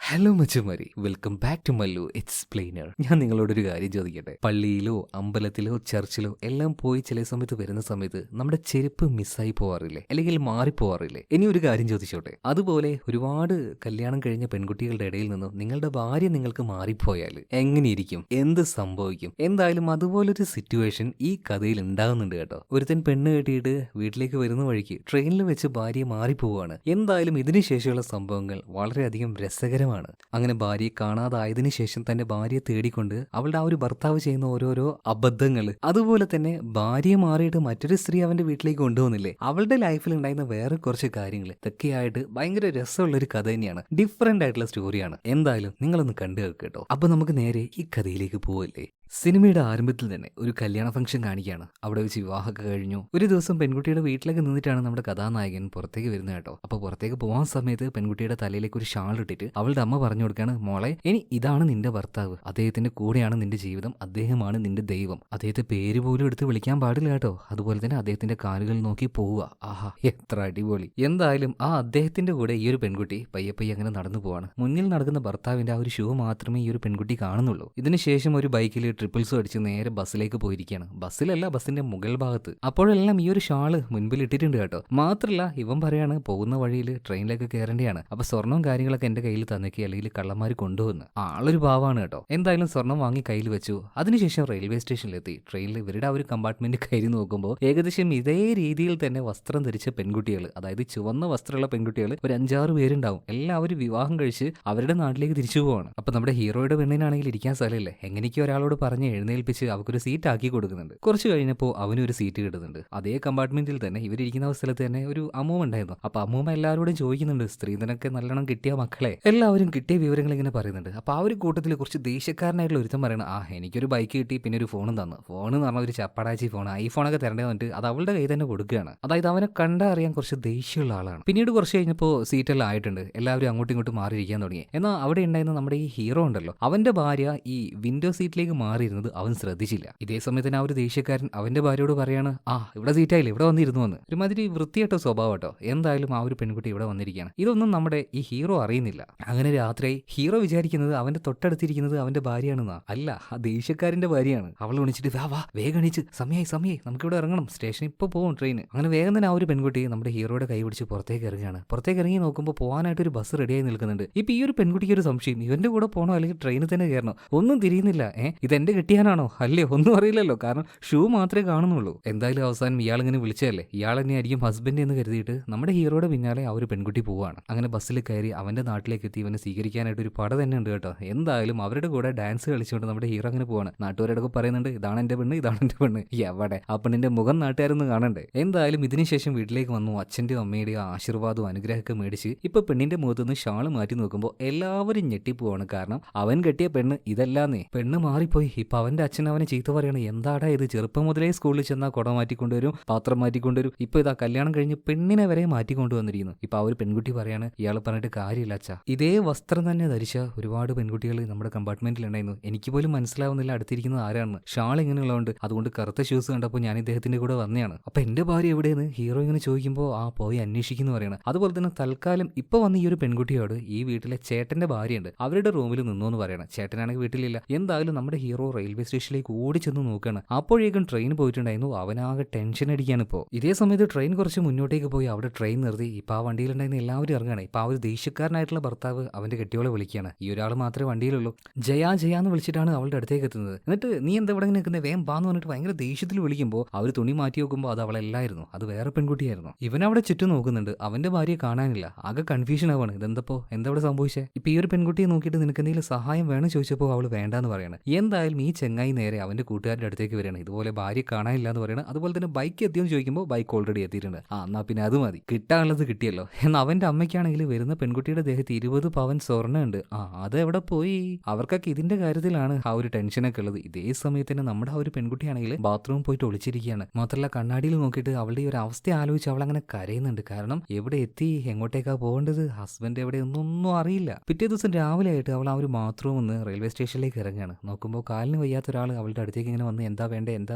Hello മച്ചുമാരി, welcome back to Mallu explainer. ഞാൻ നിങ്ങളോടൊരു കാര്യം ചോദിക്കട്ടെ. പള്ളിയിലോ അമ്പലത്തിലോ ചർച്ചിലോ എല്ലാം പോയി ചില സമയത്ത് വരുന്ന സമയത്ത് നമ്മുടെ ചെരുപ്പ് മിസ്സായി പോവാറില്ലേ, അല്ലെങ്കിൽ മാറിപ്പോവാറില്ലേ? ഇനി ഒരു കാര്യം ചോദിച്ചോട്ടെ. അതുപോലെ ഒരുപാട് കല്യാണം കഴിഞ്ഞ പെൺകുട്ടികളുടെ ഇടയിൽ നിന്നും നിങ്ങളുടെ ഭാര്യ നിങ്ങൾക്ക് മാറിപ്പോയാൽ എങ്ങനെയിരിക്കും, എന്ത് സംഭവിക്കും? എന്തായാലും അതുപോലൊരു സിറ്റുവേഷൻ ഈ കഥയിൽ ഉണ്ടാകുന്നുണ്ട് കേട്ടോ. ഒരുത്തൻ പെണ്ണ് കെട്ടിയിട്ട് വീട്ടിലേക്ക് വരുന്ന വഴിക്ക് ട്രെയിനിൽ വെച്ച് ഭാര്യ മാറിപ്പോവാണ്. എന്തായാലും ഇതിനുശേഷമുള്ള സംഭവങ്ങൾ വളരെയധികം രസകരമാണ്. അങ്ങനെ ഭാര്യയെ കാണാതായതിനു ശേഷം തന്റെ ഭാര്യയെ തേടിക്കൊണ്ട് അവളുടെ ആ ഒരു ഭർത്താവ് ചെയ്യുന്ന ഓരോരോ അബദ്ധങ്ങൾ, അതുപോലെ തന്നെ ഭാര്യയെ മാറിയിട്ട് മറ്റൊരു സ്ത്രീ അവന്റെ വീട്ടിലേക്ക് കൊണ്ടുപോകുന്നില്ലേ, അവളുടെ ലൈഫിൽ ഉണ്ടായിരുന്ന വേറെ കുറച്ച് കാര്യങ്ങൾ, ഇതൊക്കെയായിട്ട് ഭയങ്കര രസമുള്ള ഒരു കഥ തന്നെയാണ്. ഡിഫറെന്റ് ആയിട്ടുള്ള സ്റ്റോറിയാണ്. എന്തായാലും നിങ്ങളൊന്ന് കണ്ടു കേട്ടോ. അപ്പൊ നമുക്ക് നേരെ ഈ കഥയിലേക്ക് പോവല്ലേ. സിനിമയുടെ ആരംഭത്തിൽ തന്നെ ഒരു കല്യാണ ഫംഗ്ഷൻ കാണിക്കുകയാണ്. അവിടെ വെച്ച് വിവാഹമൊക്കെ കഴിഞ്ഞു. ഒരു ദിവസം പെൺകുട്ടിയുടെ വീട്ടിലേക്ക് നിന്നിട്ടാണ് നമ്മുടെ കഥാനായകൻ പുറത്തേക്ക് വരുന്നത് കേട്ടോ. അപ്പൊ പുറത്തേക്ക് പോകാൻ സമയത്ത് പെൺകുട്ടിയുടെ തലയിലേക്ക് ഒരു ഷാൾ ഇട്ടിട്ട് അവളുടെ അമ്മ പറഞ്ഞു കൊടുക്കുകയാണ്, മോളെ, ഇനി ഇതാണ് നിന്റെ ഭർത്താവ്, അദ്ദേഹത്തിന്റെ കൂടെയാണ് നിന്റെ ജീവിതം, അദ്ദേഹമാണ് നിന്റെ ദൈവം, അദ്ദേഹത്തെ പേര് പോലും എടുത്ത് വിളിക്കാൻ പാടില്ല കേട്ടോ. അതുപോലെ തന്നെ അദ്ദേഹത്തിന്റെ കാലുകൾ നോക്കി പോവുക. ആഹാ, എത്ര അടിപൊളി. എന്തായാലും ആ അദ്ദേഹത്തിന്റെ കൂടെ ഈ ഒരു പെൺകുട്ടി പയ്യെ അങ്ങനെ നടന്നു പോവാണ്. മുന്നിൽ നടക്കുന്ന ഭർത്താവിന്റെ ആ ഒരു ഷൂ മാത്രമേ ഈ ഒരു പെൺകുട്ടി കാണുന്നുള്ളൂ. ഇതിനുശേഷം ഒരു ബൈക്കിൽ ട്രിപ്പിൾസും അടിച്ച് നേരെ ബസ്സിലേക്ക് പോയിരിക്കുകയാണ്. ബസ്സിലല്ല, ബസ്സിന്റെ മുകൾ ഭാഗത്ത്. അപ്പോഴെല്ലാം ഈ ഒരു ഷാള് മുൻപിൽ ഇട്ടിട്ടുണ്ട് കേട്ടോ. മാത്രല്ല ഇവൻ പറയാണ്, പോകുന്ന വഴിയിൽ ട്രെയിനിലേക്ക് കയറേണ്ടതാണ്, അപ്പൊ സ്വർണ്ണവും കാര്യങ്ങളൊക്കെ എന്റെ കയ്യിൽ തന്നേക്ക്, അല്ലെങ്കിൽ കള്ളന്മാർ കൊണ്ടുവന്ന്. ആളൊരു പാവാണ് കേട്ടോ. എന്തായാലും സ്വർണം വാങ്ങി കയ്യിൽ വെച്ചു. അതിനുശേഷം റെയിൽവേ സ്റ്റേഷനിലെത്തി. ട്രെയിനിൽ ഇവരുടെ ആ ഒരു കമ്പാർട്ട്മെന്റ് കയറി നോക്കുമ്പോൾ ഏകദേശം ഇതേ രീതിയിൽ തന്നെ വസ്ത്രം ധരിച്ച പെൺകുട്ടികൾ, അതായത് ചുവന്ന വസ്ത്രമുള്ള പെൺകുട്ടികൾ ഒരു 5-6 പേരുണ്ടാവും. എല്ലാവരും വിവാഹം കഴിച്ച് അവരുടെ നാട്ടിലേക്ക് തിരിച്ചു പോവാണ്. അപ്പൊ നമ്മുടെ ഹീറോയുടെ പെണ്ണിനാണെങ്കിൽ ഇരിക്കാൻ സ്ഥലമില്ല. എങ്ങനെയൊക്കെ ഒരാളോട് പറഞ്ഞ് എഴുന്നേൽപ്പിച്ച് അവർക്കൊരു സീറ്റ് ആക്കി കൊടുക്കുന്നുണ്ട്. കുറച്ച് കഴിഞ്ഞപ്പോൾ അവനൊരു സീറ്റ് കിട്ടുന്നുണ്ട്. അതേ കമ്പാർട്ട്മെന്റിൽ തന്നെ ഇവരിയ്ക്കുന്ന സ്ഥലത്ത് തന്നെ ഒരു അമ്മൂമ്മ ഉണ്ടായിരുന്നു. അപ്പൊ അമ്മൂമ്മ എല്ലാവരോടും ചോദിക്കുന്നുണ്ട്, സ്ത്രീധനൊക്കെ നല്ലോണം കിട്ടിയ മക്കളെ. എല്ലാവരും കിട്ടിയ വിവരങ്ങൾ ഇങ്ങനെ പറയുന്നുണ്ട്. അപ്പൊ ആ ഒരു കൂട്ടത്തിൽ കുറച്ച് ദേഷ്യക്കാരനായിട്ടുള്ള ഒരുത്തം പറയണം, എനിക്കൊരു ബൈക്ക് കിട്ടി, പിന്നെ ഒരു ഫോണും തന്നു. ഫോൺ എന്ന് പറഞ്ഞാൽ ഒരു ചപ്പടാച്ചി ഫോൺ, ഐഫോണൊക്കെ തരേണ്ടി വന്നിട്ട് അത് അവളുടെ കയ്യിൽ തന്നെ കൊടുക്കുകയാണ്. അതായത് അവനെ കണ്ടാ അറിയാൻ കുറച്ച് ദേഷ്യമുള്ള ആളാണ്. പിന്നീട് കുറച്ച് കഴിഞ്ഞപ്പോൾ സീറ്റെല്ലാം ആയിട്ടുണ്ട്. എല്ലാവരും അങ്ങോട്ടും ഇങ്ങോട്ടും മാറിയിരിക്കാൻ തുടങ്ങി. എന്നാൽ അവിടെ ഉണ്ടായിരുന്ന നമ്മുടെ ഈ ഹീറോ ഉണ്ടല്ലോ, അവന്റെ ഭാര്യ ഈ വിൻഡോ സീറ്റിലേക്ക് മാറിയിരുന്നത് അവൻ ശ്രദ്ധിച്ചില്ല. ഇതേ സമയത്തിന് ആ ഒരു ദേഷ്യക്കാരൻ അവന്റെ ഭാര്യയോട് പറയാണ്, ഇവിടെ സീറ്റായില്ല, ഇവിടെ വന്നിരുന്നു എന്ന്. ഒരുമാതിരി വൃത്തിയായിട്ടോ സ്വഭാവം കേട്ടോ. എന്തായാലും ആ ഒരു പെൺകുട്ടി ഇവിടെ വന്നിരിക്കുകയാണ്. ഇതൊന്നും നമ്മുടെ ഈ ഹീറോ അറിയുന്നില്ല. അങ്ങനെ രാത്രി ഹീറോ വിചാരിക്കുന്നത് അവന്റെ തൊട്ടടുത്തിരിക്കുന്നത് അവന്റെ ഭാര്യയാണെന്നാ. അല്ല, ആ ദേഷ്യക്കാരന്റെ ഭാര്യയാണ്. അവൾ വിളിച്ചിട്ട്, വാ വേഗം എണീച്ച്, സമയായി നമുക്കിവിടെ ഇറങ്ങണം, സ്റ്റേഷനിൽ ഇപ്പൊ പോകും ട്രെയിൻ. അങ്ങനെ വേഗം തന്നെ ആ ഒരു പെൺകുട്ടി നമ്മുടെ ഹീറോയുടെ കൈ പിടിച്ച് പുറത്തേക്ക് ഇറങ്ങുകയാണ്. പുറത്തേക്ക് ഇറങ്ങി നോക്കുമ്പോൾ പോകാനായിട്ട് ഒരു ബസ് റെഡിയായി നിൽക്കുന്നുണ്ട്. ഇപ്പൊ ഈ ഒരു പെൺകുട്ടിക്ക് ഒരു സംശയം, ഇവന്റെ കൂടെ പോകണോ അല്ലെങ്കിൽ ട്രെയിനിൽ തന്നെ കയറണോ? ഒന്നും തിരിയുന്നില്ല. ഇതെന്റെ കെട്ടിയാനാണോ അല്ലേ, ഒന്നും അറിയില്ലല്ലോ, കാരണം ഷൂ മാത്രമേ കാണുന്നുള്ളൂ. എന്തായാലും അവസാനം ഇയാളിങ്ങനെ വിളിച്ചതല്ലേ, ഇയാൾ തന്നെ ആയിരിക്കും ഹസ്ബൻഡ് എന്ന് കരുതിയിട്ട് നമ്മുടെ ഹീറോയുടെ പിന്നാലെ ആ ഒരു പെൺകുട്ടി പോവാണ്. അങ്ങനെ ബസ്സിൽ കയറി അവന്റെ നാട്ടിലേക്ക് എത്തി. ഇവനെ സ്വീകരിക്കാനായിട്ട് ഒരു പട തന്നെ ഉണ്ട് കേട്ടോ. എന്തായാലും അവരുടെ കൂടെ ഡാൻസ് കളിച്ചുകൊണ്ട് നമ്മുടെ ഹീറോ അങ്ങനെ പോവാണ്. നാട്ടുകാരോടൊക്കെ പറയുന്നുണ്ട്, ഇതാണ് എന്റെ പെണ്ണ്, ഇതാണ് എന്റെ പെണ്ണ്. എവിടെ ആ പെണ്ണിന്റെ മുഖം നാട്ടുകാരൊന്നും കാണണ്ടേ. എന്തായാലും ഇതിനുശേഷം വീട്ടിലേക്ക് വന്നു. അച്ഛന്റെയും അമ്മയുടെയും ആശീർവാദവും അനുഗ്രഹമൊക്കെ മേടിച്ച് ഇപ്പൊ പെണ്ണിന്റെ മുഖത്തുനിന്ന് ഷാള് മാറ്റി നോക്കുമ്പോൾ എല്ലാവരും ഞെട്ടിപ്പോവാണ്. കാരണം അവൻ കെട്ടിയ പെണ്ണ് ഇതല്ലാന്നേ. പെണ്ണ് മാറിപ്പോയി. ഇപ്പൊ അവന്റെ അച്ഛൻ അവനെ ചീത്ത പറയാണ്, എന്താടാ ഇത്, ചെറുപ്പം മുതലേ സ്കൂളിൽ ചെന്നാൽ കുട മാറ്റിക്കൊണ്ടുവരും, പാത്രം മാറ്റിക്കൊണ്ടുവരും, ഇപ്പൊ ഇതാ കല്യാണം കഴിഞ്ഞ് പെണ്ണിനെ വരെ മാറ്റിക്കൊണ്ടുവന്നിരിക്കുന്നു. ഇപ്പൊ ആ ഒരു പെൺകുട്ടി പറയാണ്, ഇയാൾ പറഞ്ഞിട്ട് കാര്യമില്ല അച്ഛാ, ഇതേ വസ്ത്രം തന്നെ ധരിച്ച ഒരുപാട് പെൺകുട്ടികൾ നമ്മുടെ കമ്പാർട്ട്മെന്റിൽ ഉണ്ടായിരുന്നു. എനിക്ക് പോലും മനസ്സിലാവുന്നില്ല അടുത്തിരിക്കുന്നത് ആരാണെന്ന്. ഷാൾ ഇങ്ങനെയുള്ളതുകൊണ്ട്, അതുകൊണ്ട് കറുത്ത ഷൂസ് കണ്ടപ്പോൾ ഞാൻ ഇദ്ദേഹത്തിന്റെ കൂടെ വന്നെയാണ്. അപ്പൊ എന്റെ ഭാര്യ എവിടെയെന്ന് ഹീറോ ഇങ്ങനെ ചോദിക്കുമ്പോൾ പോയി അന്വേഷിക്കുന്നു പറയണം. അതുപോലെ തന്നെ തൽക്കാലം ഇപ്പൊ വന്ന ഈ ഒരു പെൺകുട്ടിയോട് ഈ വീട്ടിലെ ചേട്ടന്റെ ഭാര്യയുണ്ട്, അവരുടെ റൂമിൽ നിന്നോന്ന് പറയണം. ചേട്ടനാണെങ്കിൽ വീട്ടിലില്ല. എന്തായാലും നമ്മുടെ ഹീറോ റെയിൽവേ സ്റ്റേഷനിലേക്ക് ഓടി ചെന്ന് നോക്കുകയാണ്. അപ്പോഴേക്കും ട്രെയിൻ പോയിട്ടുണ്ടായിരുന്നു. അവനാകെ ടെൻഷൻ അടിക്കുകയാണ്. ഇപ്പോൾ ഇതേ സമയത്ത് ട്രെയിൻ കുറച്ച് മുന്നോട്ടേക്ക് പോയി അവിടെ ട്രെയിൻ നിർത്തി. ഇപ്പൊ ആ വണ്ടിയിലുണ്ടായിരുന്ന എല്ലാവരും ഇറങ്ങുകയാണ്. ഇപ്പൊ ആ ഒരു ദേഷ്യക്കാരനായിട്ടുള്ള ഭർത്താവ് അവന്റെ കെട്ടിയോളെ വിളിക്കുകയാണ്. ഈ ഒരാൾ മാത്രമേ വണ്ടിയിലുള്ളൂ. ജയാന്ന് വിളിച്ചിട്ടാണ് അവളുടെ അടുത്തേക്ക് എത്തുന്നത്. എന്നിട്ട് നീ എന്താ ഇവിടെ നിൽക്കുന്നത്, വേഗം ബാന്ന് പറഞ്ഞിട്ട് ഭയങ്കര ദേഷ്യത്തിൽ വിളിക്കുമ്പോൾ അവർ തുണി മാറ്റി നോക്കുമ്പോൾ അത് അവളല്ലായിരുന്നു, അത് വേറെ പെൺകുട്ടിയായിരുന്നു. ഇവൻ അവിടെ ചുറ്റും നോക്കുന്നുണ്ട്, അവന്റെ ഭാര്യയെ കാണാനില്ല. ആകെ കൺഫ്യൂഷൻ ആവാണ്, ഇതെന്തപ്പോ എന്താ ഇവിടെ സംഭവിച്ചേ. ഇപ്പൊ ഈ ഒരു പെൺകുട്ടിയെ നോക്കിയിട്ട് നിനക്ക് എന്തെങ്കിലും സഹായം വേണം ചോദിച്ചപ്പോൾ അവൾ വേണ്ടാന്ന് പറയാണ്. എന്തായാലും ഈ ചെങ്ങായി നേരെ അവന്റെ കൂട്ടുകാരുടെ അടുത്തേക്ക് വരികയാണ്. ഇതുപോലെ ഭാര്യ കാണാനില്ല എന്ന് പറയുന്നത്. അതുപോലെ തന്നെ ബൈക്ക് എത്തിയെന്ന് ചോദിക്കുമ്പോൾ ബൈക്ക് ഓൾറെഡി എത്തിയിട്ടുണ്ട്. എന്നാ പിന്നെ അത് മതി, കിട്ടാനുള്ളത് കിട്ടിയല്ലോ. എന്നാൽ അവന്റെ അമ്മയ്ക്കാണെങ്കിൽ വരുന്ന പെൺകുട്ടിയുടെ ദേഹത്ത് 20 പവൻ സ്വർണ്ണം ഉണ്ട്. അത് എവിടെ പോയി? അവർക്കൊക്കെ ഇതിന്റെ കാര്യത്തിലാണ് ആ ഒരു ടെൻഷനൊക്കെ ഉള്ളത്. ഇതേ സമയത്ത് തന്നെ നമ്മുടെ ആ ഒരു പെൺകുട്ടിയാണെങ്കിൽ ബാത്റൂമിൽ പോയിട്ട് ഒളിച്ചിരിക്കുകയാണ്. മാത്രമല്ല കണ്ണാടിയിൽ നോക്കിയിട്ട് അവളുടെ ഒരു അവസ്ഥ ആലോചിച്ച് അവൾ അങ്ങനെ കരയുന്നുണ്ട്. കാരണം എവിടെ എത്തി, എങ്ങോട്ടേക്കാ പോകേണ്ടത്, ഹസ്ബൻഡ് എവിടെ ഒന്നും അറിയില്ല. പിറ്റേ ദിവസം രാവിലെ ആയിട്ട് അവൾ ആ ഒരു ബാത്റൂമിൽ നിന്ന് റെയിൽവേ സ്റ്റേഷനിലേക്ക് ഇറങ്ങുകയാണ്. നോക്കുമ്പോൾ കാലിന് വയ്യാത്ത ഒരാൾ അവളുടെ അടുത്തേക്ക് ഇങ്ങനെ വന്ന് എന്താ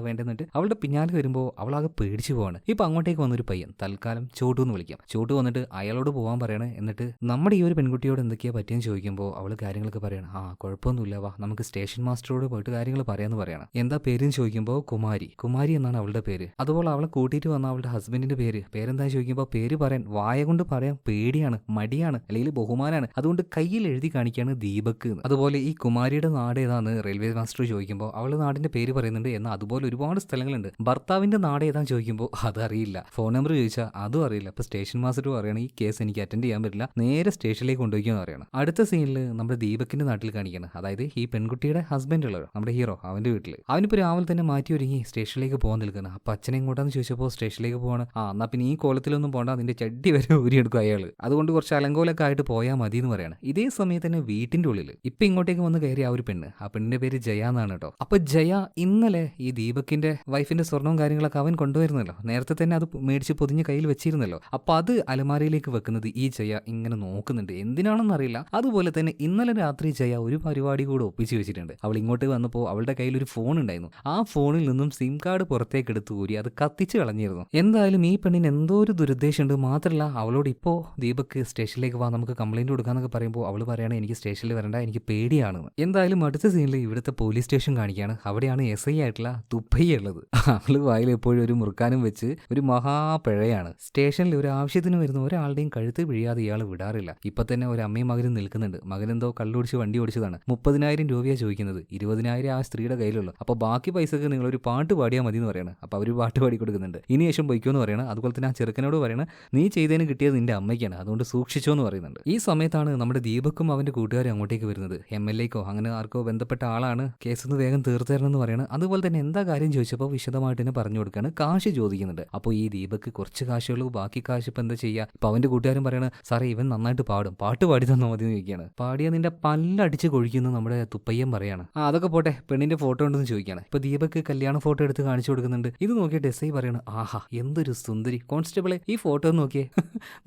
വേണ്ടെന്നിട്ട് അവളുടെ പിന്നാലെ വരുമ്പോൾ അവളാകെ പേടിച്ചു പോവാണ്. ഇപ്പൊ അങ്ങോട്ടേക്ക് വന്നൊരു പയ്യൻ തൽക്കാലം ചോട്ടു എന്ന് വിളിക്കാം. ചോട്ടു വന്നിട്ട് അയാളോട് പോകാൻ പറയണേ. എന്നിട്ട് നമ്മുടെ ഈ ഒരു പെൺകുട്ടിയോട് എന്തൊക്കെയാ പറ്റിയെന്ന് ചോദിക്കുമ്പോൾ അവള് കാര്യങ്ങളൊക്കെ പറയണം. കുഴപ്പമൊന്നുമില്ല, വാ നമുക്ക് സ്റ്റേഷൻ മാസ്റ്ററോട് പോയിട്ട് കാര്യങ്ങൾ പറയാന്ന് പറയണം. എന്താ പേരെന്ന് ചോദിക്കുമ്പോൾ കുമാരി എന്നാണ് അവളുടെ പേര്. അതുപോലെ അവളെ കൂട്ടിയിട്ട് വന്ന അവളുടെ ഹസ്ബൻഡിന്റെ പേരെന്താ ചോദിക്കുമ്പോൾ പേര് പറയാൻ വായ കൊണ്ട് പറയാൻ പേടിയാണ്, മടിയാണ്, അല്ലെങ്കിൽ ബഹുമാനാണ്. അതുകൊണ്ട് കയ്യിൽ എഴുതി കാണിക്കാണ് ദീപക് എന്ന്. അതുപോലെ ഈ കുമാരിയുടെ നാട് ഏതാന്ന് റെയിൽവേ മാസ്റ്റർ ചോദിക്കുമ്പോൾ അവള് നാടിന്റെ പേര് പറയുന്നുണ്ട്. എന്നാൽ അതുപോലെ ഒരുപാട് സ്ഥലങ്ങളുണ്ട്. ഭർത്താവിന്റെ നാട് ഏതാന്ന് ചോദിക്കുമ്പോൾ അതറിയില്ല. ഫോൺ നമ്പർ ചോദിച്ചാൽ അതും അറിയില്ല. അപ്പൊ സ്റ്റേഷൻ മാസ്റ്റർ പറയണം ഈ കേസ് എനിക്ക് അറ്റൻഡ് ചെയ്യാൻ പറ്റില്ല, നേരെ സ്റ്റേഷനിലേക്ക് കൊണ്ടുപോയിക്കാന്ന് പറയണം. അടുത്ത സീനിൽ നമ്മുടെ ദീപകിന്റെ നാട്ടിൽ കാണിക്കണം. അതായത് ഈ പെൺകുട്ടിയുടെ ഹസ്ബൻഡ് ഉള്ളത് നമ്മുടെ ഹീറോ അവന്റെ വീട്ടിൽ. അവനിപ്പോ രാവിലെ തന്നെ മാറ്റി ഒരുങ്ങി സ്റ്റേഷനിലേക്ക് പോകാൻ നിൽക്കുന്നത്. അപ്പൊ അച്ഛനെ എങ്ങോട്ടാന്ന് ചോദിച്ചപ്പോൾ സ്റ്റേഷനിലേക്ക് പോവാണ്. എന്നാ പിന്നെ ഈ കോലത്തിലൊന്നും പോകണ്ട, അതിന്റെ ചട്ടി വരെ ഊരിയെടുക്കും അയാള്. അതുകൊണ്ട് കുറച്ച് അലങ്കോലൊക്കെ ആയിട്ട് പോയാൽ മതി എന്ന് പറയാണ്. ഇതേ സമയത്ത് തന്നെ വീട്ടിന്റെ ഉള്ളിൽ ഇപ്പൊ ഇങ്ങോട്ടേക്ക് വന്ന് കയറിയ ആ ഒരു പെണ്ണ്, ആ പെണ്ണിന്റെ പേര് ജയ എന്നാണ് കേട്ടോ. അപ്പൊ ജയ ഇന്നലെ ഈ ദീപകിന്റെ വൈഫിന്റെ സ്വർണവും കാര്യങ്ങളൊക്കെ അവൻ കൊണ്ടുവരുന്നല്ലോ, നേരത്തെ തന്നെ അത് മേടിച്ച് പൊതിഞ്ഞ് കയ്യിൽ വെച്ചിരുന്നല്ലോ. അപ്പൊ അത് അലമാരയിലേക്ക് വെക്കുന്നത് ഈ ജയ ഇങ്ങനെ നോക്കുന്നുണ്ട്, എന്തിനാണെന്ന് അറിയില്ല. അതുപോലെ തന്നെ ഇന്നലെ രാത്രി ജയ ഒരു പരിപാടി കൂടെ ഒപ്പിച്ച് വെച്ചിട്ടുണ്ട്. അവൾ ഇങ്ങോട്ട് വന്നപ്പോൾ അവളുടെ കയ്യിൽ ഒരു ഫോൺ ഉണ്ടായിരുന്നു. ആ ഫോണിൽ നിന്നും സിം കാർഡ് പുറത്തേക്ക് എടുത്തു കൂരി അത് കത്തിച്ച് കളഞ്ഞിരുന്നു. എന്തായാലും ഈ പെണ്ണിന് എന്തോ ഒരു ദുരുദ്ദേശമുണ്ട്. മാത്രമല്ല അവളോട് ഇപ്പോൾ ദീപക് സ്റ്റേഷനിലേക്ക് വാ നമുക്ക് കംപ്ലൈന്റ് കൊടുക്കാന്നൊക്കെ പറയുമ്പോൾ അവൾ പറയാണ് എനിക്ക് സ്റ്റേഷനിൽ വരണ്ട, എനിക്ക് പേടിയാണെന്ന്. എന്തായാലും അടുത്ത സീനിൽ ഇവിടുത്തെ പോലീസ് സ്റ്റേഷൻ കാണിക്കുകയാണ്. അവിടെയാണ് SI ആയിട്ടുള്ള തുപ്പയ്യ ഉള്ളത്. അവള് വായിൽ എപ്പോഴും ഒരു മുറുക്കാനും വെച്ച് ഒരു മഹാപിഴയാണ്. സ്റ്റേഷനിൽ ഒരു ആവശ്യത്തിന് വരുന്ന ഒരാളുടെയും കഴുത്ത് പിഴിയാതെ ഇയാൾ വിടാറില്ല. ഇപ്പൊ തന്നെ ഒരു അമ്മയും മകനും നിൽക്കുന്നുണ്ട്. മകനെന്തോ കള്ളുടിച്ച് വണ്ടി ഓടിച്ചതാണ്. 30,000 രൂപയാണ് ചോദിക്കുന്നത്. 20,000 ആ സ്ത്രീയുടെ കയ്യിലുള്ളൂ. അപ്പൊ ബാക്കി പൈസക്ക് നിങ്ങൾ ഒരു പാട്ട് പാടിയാൽ മതി എന്ന് പറയണം. അപ്പൊ അവർ പാട്ട് പാടി കൊടുക്കുന്നുണ്ട്. ഇനി ശേഷം പൊയ്ക്കോന്ന് പറയണം. അതുപോലെ തന്നെ ആ ചെറുക്കനോട് പറയണം നീ ചെയ്തതിന് കിട്ടിയത് നിന്റെ അമ്മയ്ക്കാണ്, അതുകൊണ്ട് സൂക്ഷിച്ചോ എന്ന് പറയുന്നുണ്ട്. ഈ സമയത്താണ് നമ്മുടെ ദീപക്കും അവന്റെ കൂട്ടുകാരും അങ്ങോട്ടേക്ക് വരുന്നത്. MLAക്കോ അങ്ങനെ ആർക്കോ ബന്ധപ്പെട്ട ആളാണ്, കേസൊന്ന് വേഗം തീർത്തു തരണം എന്ന് പറയണം. അതുപോലെ തന്നെ എന്താ കാര്യം ചോദിച്ചപ്പോൾ വിശദമായിട്ട് തന്നെ പറഞ്ഞു കൊടുക്കാണ്. കാശ് ചോദിക്കുന്നുണ്ട്. അപ്പോൾ ഈ ദീപക് കുറച്ച് കാശുള്ളൂ, ബാക്കി കാശ് ഇപ്പൊ എന്താ ചെയ്യുക? ഇപ്പൊ അവന്റെ കൂട്ടുകാരും പറയണ സാറേ ഇവൻ നന്നായിട്ട് പാടും, പാട്ട് പാടി തന്നോ മതി എന്ന് ചോദിക്കുകയാണ്. പാടിയ നിന്റെ പല്ലടിച്ച് കൊഴിക്കുന്നു നമ്മുടെ തുപ്പയ്യൻ പറയാണ്. അതൊക്കെ പോട്ടെ, പെണ്ണിന്റെ ഫോട്ടോ ഉണ്ടെന്ന് ചോദിക്കുകയാണ്. ഇപ്പൊ ദീപക് കല്യാണ ഫോട്ടോ എടുത്ത് കാണിച്ചു കൊടുക്കുന്നുണ്ട്. ഇത് നോക്കിയിട്ട് SI പറയണം ആഹാ എന്തൊരു സുന്ദരി കോൺസ്റ്റബിളെ, ഈ ഫോട്ടോ നോക്കിയേ.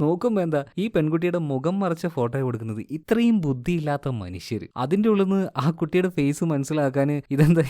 നോക്കുമ്പോ എന്താ ഈ പെൺകുട്ടിയുടെ മുഖം മറച്ച ഫോട്ടോ കൊടുക്കുന്നത്. ഇത്രയും ബുദ്ധിയില്ലാത്ത മനുഷ്യർ. അതിന്റെ ഉള്ളിൽ നിന്ന് ആ കുട്ടിയുടെ ഫേസ് മനസ്സിലാക്കാൻ ഇതെന്താ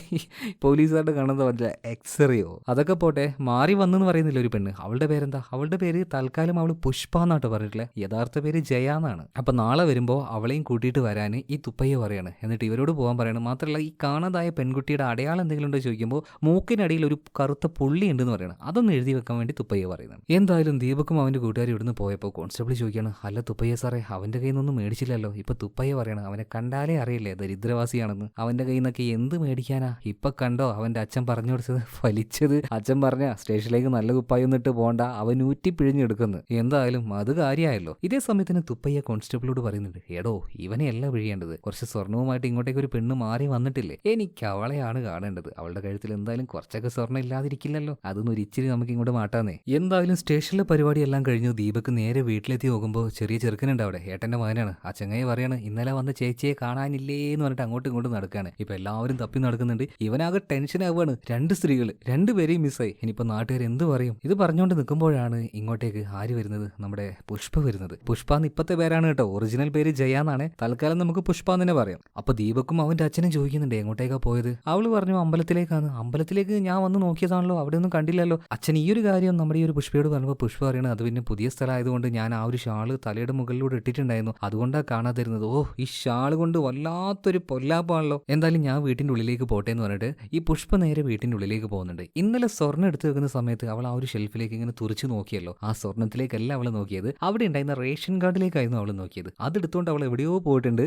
പോലീസുകാരുടെ കാണുന്നത് പറ്റില്ല എക്സ്റേയോ? അതൊക്കെ പോട്ടെ, മാറി വന്നെന്ന് പറയുന്നില്ല ഒരു പെണ്ണ്. അവളുടെ പേരെന്താ? അവളുടെ പേര് തൽക്കാലം അവള് പുഷ്പ എന്നാട്ടോ പറഞ്ഞിട്ടില്ല, യഥാർത്ഥ പേര് ജയ എന്നാണ്. അപ്പൊ നാളെ വരുമ്പോ അവളെയും കൂട്ടിയിട്ട് വരാൻ ഈ തുപ്പയ്യ പറയാണ്. എന്നിട്ട് ഇവരോട് പോകാൻ പറയണം. മാത്രമല്ല ഈ കാണാതായ പെൺകുട്ടിയുടെ അടയാളം എന്തെങ്കിലും ഉണ്ടോ ചോദിക്കുമ്പോൾ മൂക്കിനടിയിൽ ഒരു കറുത്ത പുള്ളി ഉണ്ടെന്ന് പറയണം. അതൊന്ന് എഴുതി വെക്കാൻ വേണ്ടി തുപ്പയ്യ പറയുന്നത്. എന്തായാലും ദീപക്കും അവന്റെ കൂട്ടുകാർ ഇവിടുന്ന് പോയപ്പോൾ കോൺസ്റ്റബിൾ ചോദിക്കുകയാണ് അല്ല തുപ്പയ്യ സാറേ അവന്റെ കയ്യിൽ നിന്നൊന്നും മേടിച്ചില്ലല്ലോ. ഇപ്പൊ തുപ്പയ്യ പറയണം അവനെ കണ്ടാലേ അറിയില്ലേ ദരിദ്രവാസിയാണെന്ന്. അവന്റെ കയ്യിൽ നിന്നൊക്കെ എന്ത് മേടിക്കാനാ? ഇപ്പൊ കണ്ടോ അവന്റെ അച്ഛൻ പറഞ്ഞു കൊടുത്തത് ഫലിച്ചത്. അച്ഛൻ പറഞ്ഞ സ്റ്റേഷനിലേക്ക് നല്ല കുപ്പായി ഒന്നിട്ട് പോണ്ട, അവൻ ഊറ്റി പിഴിഞ്ഞെടുക്കുന്നു. എന്തായാലും അത് കാര്യമായല്ലോ. ഇതേ സമയത്തിന് തുപ്പയ്യ കോൺസ്റ്റബിളോട് പറയുന്നുണ്ട് എടോ ഇവനെ അല്ല പിഴിയേണ്ടത്, കുറച്ച് സ്വർണവുമായിട്ട് ഇങ്ങോട്ടേക്ക് ഒരു പെണ്ണ് മാറി വന്നിട്ടില്ലേ, എനിക്ക് അവളെയാണ് കാണേണ്ടത്. അവളുടെ കഴുത്തിൽ എന്തായാലും കുറച്ചൊക്കെ സ്വർണ്ണം ഇല്ലാതിരിക്കില്ലല്ലോ, അതൊന്നും ഒരു ഇച്ചിരി നമുക്ക് ഇങ്ങോട്ട് മാറ്റാന്നേ. എന്തായാലും സ്റ്റേഷനിലെ പരിപാടി എല്ലാം കഴിഞ്ഞു. ദീപക് നേരെ വീട്ടിലെത്തി നോക്കുമ്പോൾ ചെറിയ ചെറുക്കനുണ്ട് അവിടെ, ഏട്ടന്റെ മകനാണ്. ആ ചങ്ങായി പറയാണ് ഇന്നലെ വന്ന ചേച്ചിയെ കാണാനില്ലേ എന്ന് പറഞ്ഞിട്ട് അങ്ങോട്ടും ഇങ്ങോട്ടും നടക്കാണ്. ഇപ്പൊ എല്ലാവരും തപ്പി നടക്കുന്നുണ്ട്. ഇവനാകെ ടെൻഷൻ ആവുകയാണ്. 2 സ്ത്രീകൾ, 2 പേരെയും മിസ്സായി. ഇനിയിപ്പോ നാട്ടുകാർ എന്ത് പറയും? ഇത് പറഞ്ഞുകൊണ്ട് നിൽക്കുമ്പോഴാണ് ഇങ്ങോട്ടേക്ക് ആര് വരുന്നത്? നമ്മുടെ പുഷ്പ വരുന്നത്. പുഷ്പ എന്ന് ഇപ്പത്തെ പേരാണ് കേട്ടോ, ഒറിജിനൽ പേര് ജയ എന്നാണ്. തൽക്കാലം നമുക്ക് പുഷ്പ എന്ന് തന്നെ പറയാം. അപ്പൊ ദീപക്കും അവന്റെ അച്ഛനും ചോദിക്കുന്നുണ്ട് എങ്ങോട്ടേക്കാ പോയത്? അവള് പറഞ്ഞു അമ്പലത്തിലേക്കാണ്. അമ്പലത്തിലേക്ക് ഞാൻ വന്ന് നോക്കിയതാണല്ലോ, അവിടെ ഒന്നും കണ്ടില്ലല്ലോ. അച്ഛൻ ഈ ഒരു കാര്യം നമ്മുടെ ഈ ഒരു പുഷ്പയോട് പറഞ്ഞപ്പോൾ പുഷ്പ പറയണത് അത് പിന്നെ പുതിയ സ്ഥലമായതുകൊണ്ട് ഞാൻ ആ ഒരു ഷാള് തലയുടെ മുകളിലൂടെ ഇട്ടിട്ടുണ്ടായിരുന്നു, അതുകൊണ്ടാണ് കാണാതിരുന്നത്. ഓ ഈ ഷാള് കൊണ്ട് വല്ലാത്തൊരു പൊല്ലാപ്പാണല്ലോ. എന്തായാലും ഞാൻ വീട്ടിന്റെ ഉള്ളിലേക്ക് പോട്ടെ എന്ന് പറഞ്ഞിട്ട് ഈ പുഷ്പ നേരെ വീട്ടിന്റെ ഉള്ളിലേക്ക് പോകുന്നുണ്ട്. ഇന്നലെ സ്വർണ്ണം എടുത്തു വെക്കുന്ന സമയത്ത് അവൾ ആ ഒരു ഷെൽഫിലേക്ക് ഇങ്ങനെ തുറച്ചു നോക്കിയല്ലോ. ആ സ്വർണ്ണത്തിലേക്കല്ല അവൾ നോക്കിയത്, അവിടെ ഉണ്ടായിരുന്ന റേഷൻ കാർഡിലേക്കായിരുന്നു അവൾ നോക്കിയത്. അതെടുത്തുകൊണ്ട് അവൾ എവിടെയോ പോയിട്ടുണ്ട്,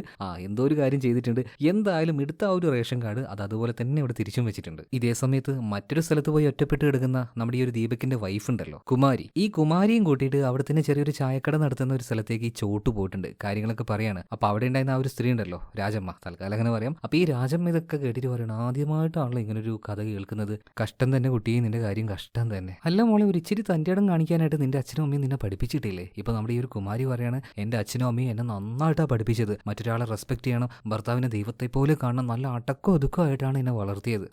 എന്തോ ഒരു കാര്യം ചെയ്തിട്ടുണ്ട്. എന്തായാലും എടുത്ത ആ ഒരു റേഷൻ കാർഡ് അത് അതുപോലെ തന്നെ ഇവിടെ തിരിച്ചും വെച്ചിട്ടുണ്ട്. ഇതേ സമയത്ത് മറ്റൊരു സ്ഥലത്ത് പോയി ഒറ്റപ്പെട്ട് കിടക്കുന്ന നമ്മുടെ ഈ ഒരു ദീപകിന്റെ വൈഫ് ഉണ്ടല്ലോ കുമാരി, ഈ കുമാരിയും കൂട്ടിയിട്ട് അവിടെ തന്നെ ചെറിയൊരു ചായക്കട നടത്തുന്ന ഒരു സ്ഥലത്തേക്ക് ഈ ചോട്ട് പോയിട്ടുണ്ട്. കാര്യങ്ങളൊക്കെ പറയാണ്. അപ്പൊ അവിടെ ഉണ്ടായിരുന്ന ആ ഒരു സ്ത്രീ ഉണ്ടല്ലോ രാജമ്മ, തൽക്കാലം അങ്ങനെ പറയാം. അപ്പൊ ഈ രാജമ്മ ഇതൊക്കെ കേട്ടിട്ട് പറയണം ആദ്യമായിട്ടാണല്ലോ ഇങ്ങനൊരു കഥ കേൾക്കുന്നത്. കഷ്ടം തന്നെ കുട്ടിയെ, നിന്റെ കാര്യം കഷ്ടം തന്നെ. അല്ല മോളെ ഒരു ഇച്ചിരി തന്റെ ഇടം കാണിക്കാനായിട്ട് നിന്റെ അച്ഛനും അമ്മയും നിന്നെ പഠിപ്പിച്ചിട്ടില്ലേ? ഇപ്പൊ നമ്മുടെ ഈ ഒരു കുമാരി പറയാണ് എന്റെ അച്ഛനും അമ്മയും എന്നെ നന്നായിട്ടാണ് പഠിപ്പിച്ചത്. മറ്റൊരാളെ റെസ്പെക്ട് ചെയ്യണം, ഭർത്താവിനെ ദൈവത്തെ പോലെ കാണണം, നല്ല അടക്കോ ഒതുക്കമായിട്ടാണ് എന്നെ വളർത്തിയത്.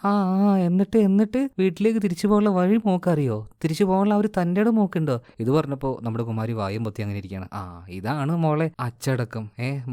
എന്നിട്ട് വീട്ടിലേക്ക് തിരിച്ചു പോകാനുള്ള വഴി മോക്കറിയോ? തിരിച്ചു പോകാനുള്ള ഒരു തന്റെ ഇടം മോക്കുണ്ടോ? ഇത് പറഞ്ഞപ്പോ നമ്മുടെ കുമാരി വായും പൊത്തി അങ്ങനെ ഇരിക്കുകയാണ്. ഇതാണ് മോളെ അച്ചടക്കം,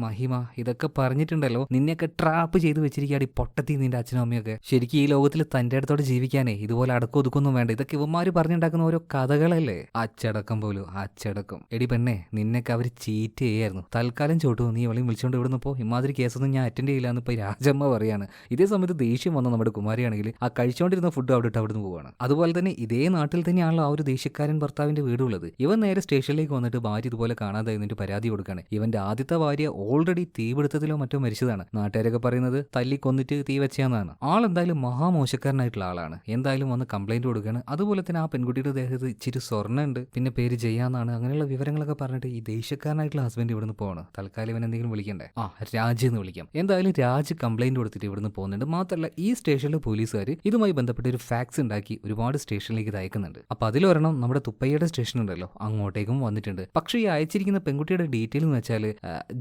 മഹിമ, ഇതൊക്കെ പറഞ്ഞിട്ടുണ്ടല്ലോ. നിന്നെയൊക്കെ ട്രാപ്പ് ചെയ്ത് വെച്ചിരിക്കുകയാണ് പൊട്ടത്തി നിന്റെ അച്ഛനും അമ്മയൊക്കെ. ശരിക്കും ഈ ലോകത്തിൽ തന്റെ അടുത്തോടെ ജീവിക്കാനേ ഇതുപോലെ അടക്കം ഒതുക്കൊന്നും വേണ്ട. ഇതൊക്കെ ഇവന്മാര് പറഞ്ഞുണ്ടാക്കുന്ന ഓരോ കഥകളല്ലേ. അച്ചടക്കം പോലും അച്ചടക്കം. എടി പെണ്ണെ, നിന്നൊക്കെ അവർ ചീറ്റ് ചെയ്യായിരുന്നു. തൽക്കാലം ചോട്ടു, നീ ഇവളെയും വിളിച്ചോണ്ട് ഇവിടുന്ന് പോ. ഇമാതിരി കേസൊന്നും ഞാൻ അറ്റൻഡ് ചെയ്യില്ലാന്ന് ഇപ്പൊ രാജമ്മ പറയാണ്. ഇതേ സമയത്ത് ദേഷ്യം വന്ന നമ്മുടെ കുമാരിയാണെങ്കിൽ ആ കഴിച്ചോണ്ടിരുന്ന ഫുഡ് അവിടെ ഇട്ട് അവിടുന്ന് പോവാണ്. അതുപോലെ തന്നെ ഇതേ നാട്ടിൽ തന്നെയാണല്ലോ ആ ഒരു ദേഷ്യക്കാരൻ ഭർത്താവിന്റെ വീടുള്ളത്. ഇവൻ നേരെ സ്റ്റേഷനിലേക്ക് വന്നിട്ട് ഭാര്യ ഇതുപോലെ കാണാതെ എന്നിട്ട് പരാതി കൊടുക്കാണ്. ഇവന്റെ ആദ്യത്തെ ഭാര്യ ഓൾറെഡി തീപിടുത്തത്തിലോ മറ്റോ മരിച്ചതാണ്. നാട്ടുകാരൊക്കെ പറയുന്നത് തല്ലി കൊന്നിട്ട് തീ വെച്ചാന്നാണ്. ആളെന്തായാലും മഹാമോശക്കാരനായിട്ടുള്ള ആളാണ്. എന്തായാലും വന്ന് കംപ്ലൈന്റ് കൊടുക്കുകയാണ്. അതുപോലെ തന്നെ ആ പെൺകുട്ടിയുടെ ദേഹത്ത് ഇച്ചിരി സ്വർണ്ണമുണ്ട്, പിന്നെ പേര് ചെയ്യാന്നാണ്. അങ്ങനെയുള്ള വിവരങ്ങളൊക്കെ പറഞ്ഞിട്ട് ഈ ദേഷ്യക്കാരനായിട്ടുള്ള ഹസ്ബൻഡ് ഇവിടുന്ന് പോവാണ്. തൽക്കാലം ഇവൻ എന്തെങ്കിലും വിളിക്കണ്ടേ? രാജ് എന്ന് വിളിക്കാം. എന്തായാലും രാജ് കംപ്ലൈന്റ് കൊടുത്തിട്ട് ഇവിടുന്ന് പോകുന്നുണ്ട്. മാത്രമല്ല ഈ സ്റ്റേഷനിലെ പോലീസുകാർ ഇതുമായി ബന്ധപ്പെട്ട് ഒരു ഫാക്സ് ഉണ്ടാക്കി ഒരുപാട് സ്റ്റേഷനിലേക്ക് അയക്കുന്നുണ്ട്. അപ്പൊ അതിലൊരെണ്ണം നമ്മുടെ തുപ്പയ്യയുടെ സ്റ്റേഷൻ ഉണ്ടല്ലോ, അങ്ങോട്ടേക്കും വന്നിട്ടുണ്ട്. പക്ഷേ ഈ അയച്ചിരിക്കുന്ന പെൺകുട്ടിയുടെ ഡീറ്റെയിൽ എന്ന് വെച്ചാൽ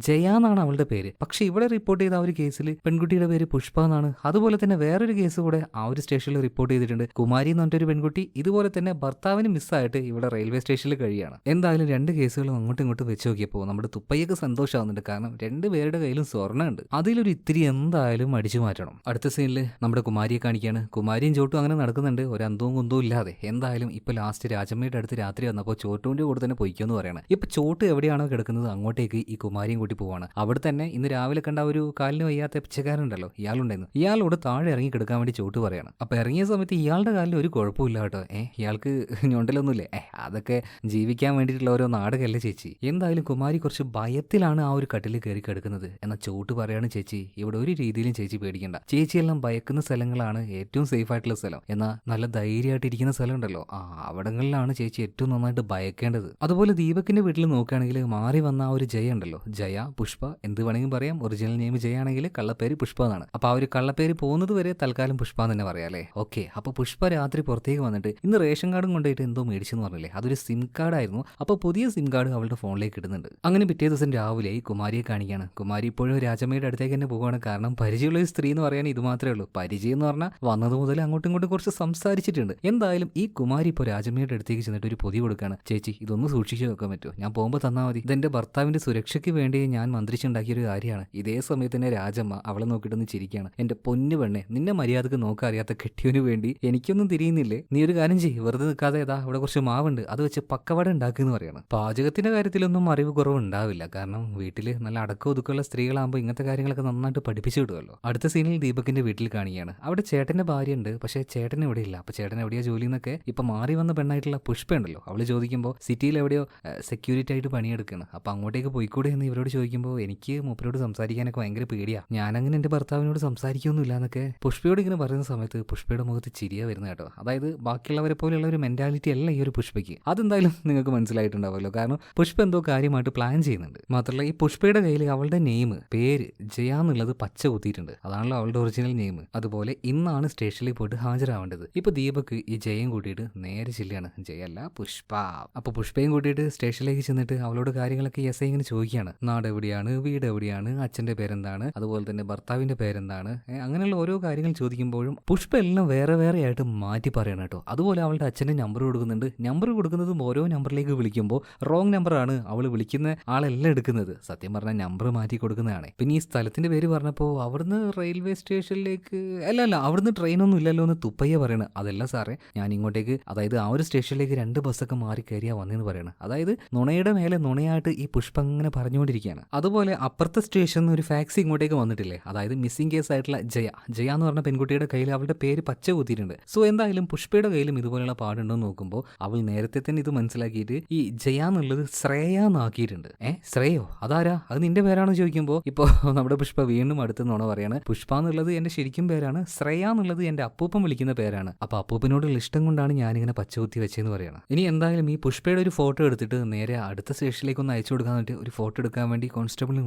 ജയ എന്നാണ് അവളുടെ പേര്. പക്ഷെ ഇവിടെ റിപ്പോർട്ട് ചെയ്ത ആ ഒരു കേസിൽ പെൺകുട്ടിയുടെ പേര് പുഷ്പ എന്നാണ്. അതുപോലെ തന്നെ വേറൊരു കേസ് കൂടെ ആ ഒരു സ്റ്റേഷനിൽ റിപ്പോർട്ട് ചെയ്തിട്ടുണ്ട്. കുമാരി എന്ന് പറഞ്ഞൊരു പെൺകുട്ടി ഇതുപോലെ തന്നെ ഭർത്താവിന് മിസ്സായിട്ട് ഇവിടെ റെയിൽവേ സ്റ്റേഷനിൽ കഴിയാണ്. എന്തായാലും രണ്ട് കേസുകളും അങ്ങോട്ടും ഇങ്ങോട്ടും വെച്ച് നോക്കിയപ്പോൾ നമ്മുടെ തുപ്പയ്യൊക്കെ സന്തോഷമാവുന്നുണ്ട്. കാരണം രണ്ടുപേരുടെ കയ്യിലും സ്വർണ്ണമുണ്ട്. അതിലൊരു ഇത്തിരി എന്തായാലും അടിച്ചു മാറ്റണം. അടുത്ത സീനിൽ നമ്മുടെ കുമാരിയെ കാണിക്കുകയാണ്. കുമാരിയും ചോട്ടും അങ്ങനെ നടക്കുന്നുണ്ട്, ഒരു അന്തവും കുന്തവും ഇല്ലാതെ. എന്തായാലും ഇപ്പൊ ലാസ്റ്റ് രാജമ്മയുടെ അടുത്ത് രാത്രി വന്നപ്പോൾ ചോട്ടുവിന്റെ കൂടെ തന്നെ പൊയ്ക്കുമെന്ന് പറയണം. ഇപ്പൊ ചോട്ട് എവിടെയാണോ കിടക്കുന്നത് അങ്ങോട്ടേക്ക് ഈ കുമാരിയും കൂട്ടി പോവാണ്. അവിടെ തന്നെ ഇന്ന് രാവിലെ കണ്ട ഒരു കാലിന് വയ്യാത്ത പിച്ചക്കാരുണ്ടല്ലോ, ഇയാളുണ്ടായിരുന്നു. ഇയാളോട് താഴെ ഇറങ്ങി കിടക്കാൻ വേണ്ടി ചോട്ട് പറയണം. അപ്പൊ ഇറങ്ങിയ സമയത്ത് ഇയാളുടെ കാലിൽ ഒരു കുഴപ്പമില്ല കേട്ടോ. ഇയാൾക്ക് ഞൊണ്ടലൊന്നുമില്ലേ? അതൊക്കെ ജീവിക്കാൻ വേണ്ടിയിട്ടുള്ള ഓരോ നാടകമല്ലേ ചേച്ചി. എന്തായാലും കുമാരി കുറച്ച് ഭയത്തിലാണ് ആ ഒരു കട്ടിൽ കയറി കിടക്കുന്നത്. എന്നാൽ ചോട്ട് പറയാണ്, ചേച്ചി ഇവിടെ ഒരു രീതിയിലും ചേച്ചി പേടിക്കണ്ട. ചേച്ചിയെല്ലാം ഭയക്കുന്ന സ്ഥലങ്ങളാണ് ഏറ്റവും സേഫ് ആയിട്ടുള്ള സ്ഥലം. എന്നാൽ നല്ല ധൈര്യമായിട്ട് ഇരിക്കുന്ന സ്ഥലം ഉണ്ടല്ലോ, അവിടങ്ങളിലാണ് ചേച്ചി ഏറ്റവും നന്നായിട്ട് ഭയക്കേണ്ടത്. അതുപോലെ ദീപകിന്റെ വീട്ടിൽ നോക്കുകയാണെങ്കിൽ മാറി വന്ന ആ ഒരു ജയ ഉണ്ടല്ലോ, ജയ പുഷ്പ എന്ത് വേണമെങ്കിലും പറയാം. ഒറിജിനൽ നെയിം ജയ ആണെങ്കിൽ കള്ളപ്പേര് പുഷ്പ എന്നാണ്. അപ്പൊ ആ ഒരു കള്ളപ്പേര് പോകുന്നത് വരെ തൽക്കാലം പുഷ്പ എന്ന് തന്നെ പറയാല്ലേ. ഓക്കെ, അപ്പൊ പുഷ്പ രാത്രി പുറത്തേക്ക് വന്നിട്ട് ഇന്ന് റേഷൻ കാർഡും കൊണ്ടുപോയിട്ട് എന്തോ മേടിച്ചെന്ന് പറഞ്ഞില്ലേ, അതൊരു സിം കാർഡ് ആയിരുന്നു. അപ്പൊ പുതിയ സിം കാർഡ് അവളുടെ ഫോണിലേക്ക് ഇടുന്നുണ്ട്. അങ്ങനെ പിറ്റേ ദിവസം രാവിലെ ഈ കുമാരിയെ കാണിക്കുകയാണ്. കുമാരി ഇപ്പോഴും രാജമ്മയുടെ അടുത്തേക്ക് തന്നെ പോവുകയാണ്. കാരണം പരിചയമുള്ള ഒരു സ്ത്രീ എന്ന് പറയാൻ ഇത് മാത്രമേ ഉള്ളൂ. പരിചയം എന്ന് പറഞ്ഞാൽ വന്നത് മുതൽ അങ്ങോട്ടും ഇങ്ങോട്ടും കുറച്ച് സംസാരിച്ചിട്ടുണ്ട്. എന്തായാലും ഈ കുമാരി ഇപ്പോൾ രാജമ്മയുടെ അടുത്തേക്ക് ചെന്നിട്ട് ഒരു പൊതി കൊടുക്കുകയാണ്. ചേച്ചി ഇതൊന്ന് സൂക്ഷിച്ചു വെക്കാൻ പറ്റുമോ? ഞാൻ പോകുമ്പോൾ തന്നാൽ മതി. ഇതെന്റെ ഭർത്താവിന്റെ സുരക്ഷയ്ക്ക് വേണ്ടി ഞാൻ മന്ത്രിച്ചുണ്ടാക്കിയ ഒരു കാര്യമാണ്. ഇതേ സമയത്ത് തന്നെ രാജമ്മ അവളെ നോക്കിയിട്ടൊന്ന് ചിരിക്കുകയാണ്. എന്റെ പൊന്നു പെണ്ണെ, നിന്നെ മര്യാദക്ക് നോക്കാൻ അറിയാത്ത കെട്ടിയവന് വേണ്ടി എനിക്കൊന്നും തിരിയുന്നില്ലേ? നീ ഒരു കാര്യം ചെയ്യ്, വെറുതെ നിൽക്കാതെ ഏതാ ഇവിടെ കുറച്ച് മാവുണ്ട്, അത് വെച്ച് പക്കവട ഉണ്ടാക്കുമെന്ന് പറയണം. പാചകത്തിന്റെ കാര്യത്തിലൊന്നും അറിവ് കുറവ് ഉണ്ടാവില്ല. കാരണം വീട്ടിൽ നല്ല അടക്കം ഒതുക്കമുള്ള സ്ത്രീകളാകുമ്പോൾ ഇങ്ങനത്തെ കാര്യങ്ങളൊക്കെ നന്നായിട്ട് പഠിപ്പിച്ചു വിടുമല്ലോ. അടുത്ത സീനിൽ ദീപകിന്റെ വീട്ടിൽ കാണിക്കുകയാണ്. അവിടെ ചേട്ടന്റെ ഭാര്യ ഉണ്ട്, പക്ഷേ ചേട്ടൻ ഇവിടെ ഇല്ല. അപ്പൊ ചേട്ടൻ എവിടെയാ ജോലി എന്നൊക്കെ ഇപ്പൊ മാറി വന്ന പെണ്ണായിട്ടുള്ള പുഷ്പ ഉണ്ടല്ലോ, അവള് ചോദിക്കുമ്പോൾ സിറ്റിയിൽ എവിടെയോ സെക്യൂരിറ്റി ആയിട്ട് പണിയെടുക്കണം. അപ്പൊ അങ്ങോട്ടേക്ക് പോയിക്കൂടെ എന്ന് ഇവരോട് ചോദിക്കുമ്പോൾ എനിക്ക് മൂപ്പരോട് സംസാരിക്കാനൊക്കെ ഭയങ്കര പേടിയാ, ഞാനങ്ങനെ എന്റെ ഭർത്താവിനോട് സംസാരിക്കൊന്നുമില്ല എന്നൊക്കെ പുഷ്പയോട് ഇങ്ങനെ പറയുന്ന സമയത്ത് പുഷ്പയുടെ മുഖത്ത് ചിരിയാ വരുന്നത് കേട്ടോ. അതായത് ബാക്കിയുള്ളവരെ പോലെയുള്ള ഒരു മെന്റാലിറ്റി അല്ല ഈ ഒരു പുഷ്പയ്ക്ക്. അതെന്തായാലും നിങ്ങൾക്ക് മനസ്സിലായിട്ടുണ്ടാവുമല്ലോ. കാരണം പുഷ്പ എന്തോ കാര്യമായിട്ട് പ്ലാൻ ചെയ്യുന്നുണ്ട്. മാത്രമല്ല ഈ പുഷ്പയുടെ കയ്യിൽ അവളുടെ നെയിം പേര് ജയ എന്നുള്ളത് പച്ച കുത്തിയിട്ടുണ്ട്. അതാണല്ലോ അവളുടെ ഒറിജിനൽ നെയിം. അതുപോലെ ഇന്നാണ് സ്റ്റേഷനിൽ പോയിട്ട് ഹാജരാവേണ്ടത്. ഇപ്പൊ ദീപക് ഈ ജയയും കൂട്ടിയിട്ട് നേരെ ചെല്ലുകയാണ്. ജയല്ല പുഷ്പ. അപ്പൊ പുഷ്പയും കൂട്ടിയിട്ട് സ്റ്റേഷനിലേക്ക് ചെന്നിട്ട് അവളോട് കാര്യങ്ങളൊക്കെ എസ് ഐ ഇങ്ങനെ ചോദിക്കുകയാണ്. നാട് എവിടെയാണ്, വീട് എവിടെയാണ്, അച്ഛന്റെ പേരെന്താണ്, അതുപോലെ തന്നെ ഭർത്താവിന്റെ പേരെന്താണ്, അങ്ങനെയുള്ള ഓരോ കാര്യങ്ങൾ ചോദിക്കുമ്പോഴും പുഷ്പ എല്ലാം വേറെ വേറെ ആയിട്ട് മാറ്റി പറയണം കേട്ടോ. അതുപോലെ അവളുടെ അച്ഛന്റെ നമ്പർ കൊടുക്കുന്നുണ്ട്. നമ്പർ കൊടുക്കുന്നതും ഓരോ നമ്പറിലേക്ക് വിളിക്കുമ്പോൾ റോങ് നമ്പറാണ് അവൾ വിളിക്കുന്ന ആളെല്ലാം എടുക്കുന്നത്. സത്യം പറഞ്ഞാൽ നമ്പർ മാറ്റി കൊടുക്കുന്നതാണ്. പിന്നെ ഈ സ്ഥലത്തിന്റെ പേര് പറഞ്ഞപ്പോൾ അവിടുന്ന് റെയിൽവേ സ്റ്റേഷനിലേക്ക് അല്ല അവിടുന്ന് ട്രെയിനൊന്നും ഇല്ലല്ലോ എന്ന് തുപ്പയ്യ പറയണം. അതല്ല സാറേ, ഞാൻ ഇങ്ങോട്ടേക്ക് അതായത് ആ ഒരു സ്റ്റേഷനിലേക്ക് 2 ബസ്സൊക്കെ മാറി കയറിയാ വന്നെന്ന് പറയണം. അതായത് നുണയുടെ മേലെ നുണയായിട്ട് ഈ പുഷ്പ അങ്ങനെ പറഞ്ഞുകൊണ്ടിരിക്കുകയാണ്. അതുപോലെ അപ്പുറത്തെ സ്റ്റേഷനിൽ ഒരു ഫാക്സി ഇങ്ങോട്ടേക്ക് വന്നിട്ടില്ലേ, അതായത് മിസ്സിംഗ് കേസ് ആയിട്ടുള്ള ജയ എന്ന് പറഞ്ഞ പെൺകുട്ടിയുടെ കയ്യിൽ അവളുടെ പേര് പച്ച കുത്തിയിട്ടുണ്ട്. സോ എന്തായാലും പുഷ്പയുടെ കയ്യിലും ഇതുപോലെയുള്ള പാടുണ്ടോ എന്ന് നോക്കുമ്പോൾ അവൾ നേരത്തെ തന്നെ ഇത് മനസ്സിലാക്കിയിട്ട് ഈ ജയ എന്നുള്ളത് ശ്രേയാന്നാക്കിയിട്ടുണ്ട്. ശ്രേയോ അതാരാ, അത് നിന്റെ പേരാണെന്ന് ചോദിക്കുമ്പോൾ ഇപ്പോൾ നമ്മുടെ പുഷ്പ വീണ്ടും അടുത്ത് നുണ പറയാണ്. പുഷ്പ എന്നുള്ളത് എന്റെ ശരിക്കും പേരാണ്, ശ്രേയ എന്നുള്ളത് എന്റെ അപ്പൂപ്പൻ വിളിക്കുന്ന പേരാണ്. അപ്പൊ അപ്പൂപ്പനോടുള്ള ഇഷ്ടം കൊണ്ടാണ് ഞാനിങ്ങനെ പച്ചകുത്തി വെച്ചെന്ന് പറയണം. ഇനി എന്തായാലും ഈ പുഷ്പയുടെ ഒരു ഫോട്ടോ എടുത്തിട്ട് നേരെ അടുത്ത സ്റ്റേഷനിലേക്ക് ഒന്ന് അയച്ചു കൊടുക്കാൻ വേണ്ടി ഒരു ഫോട്ടോ എടുക്കാൻ വേണ്ടി കോൺസ്റ്റബിളിനെ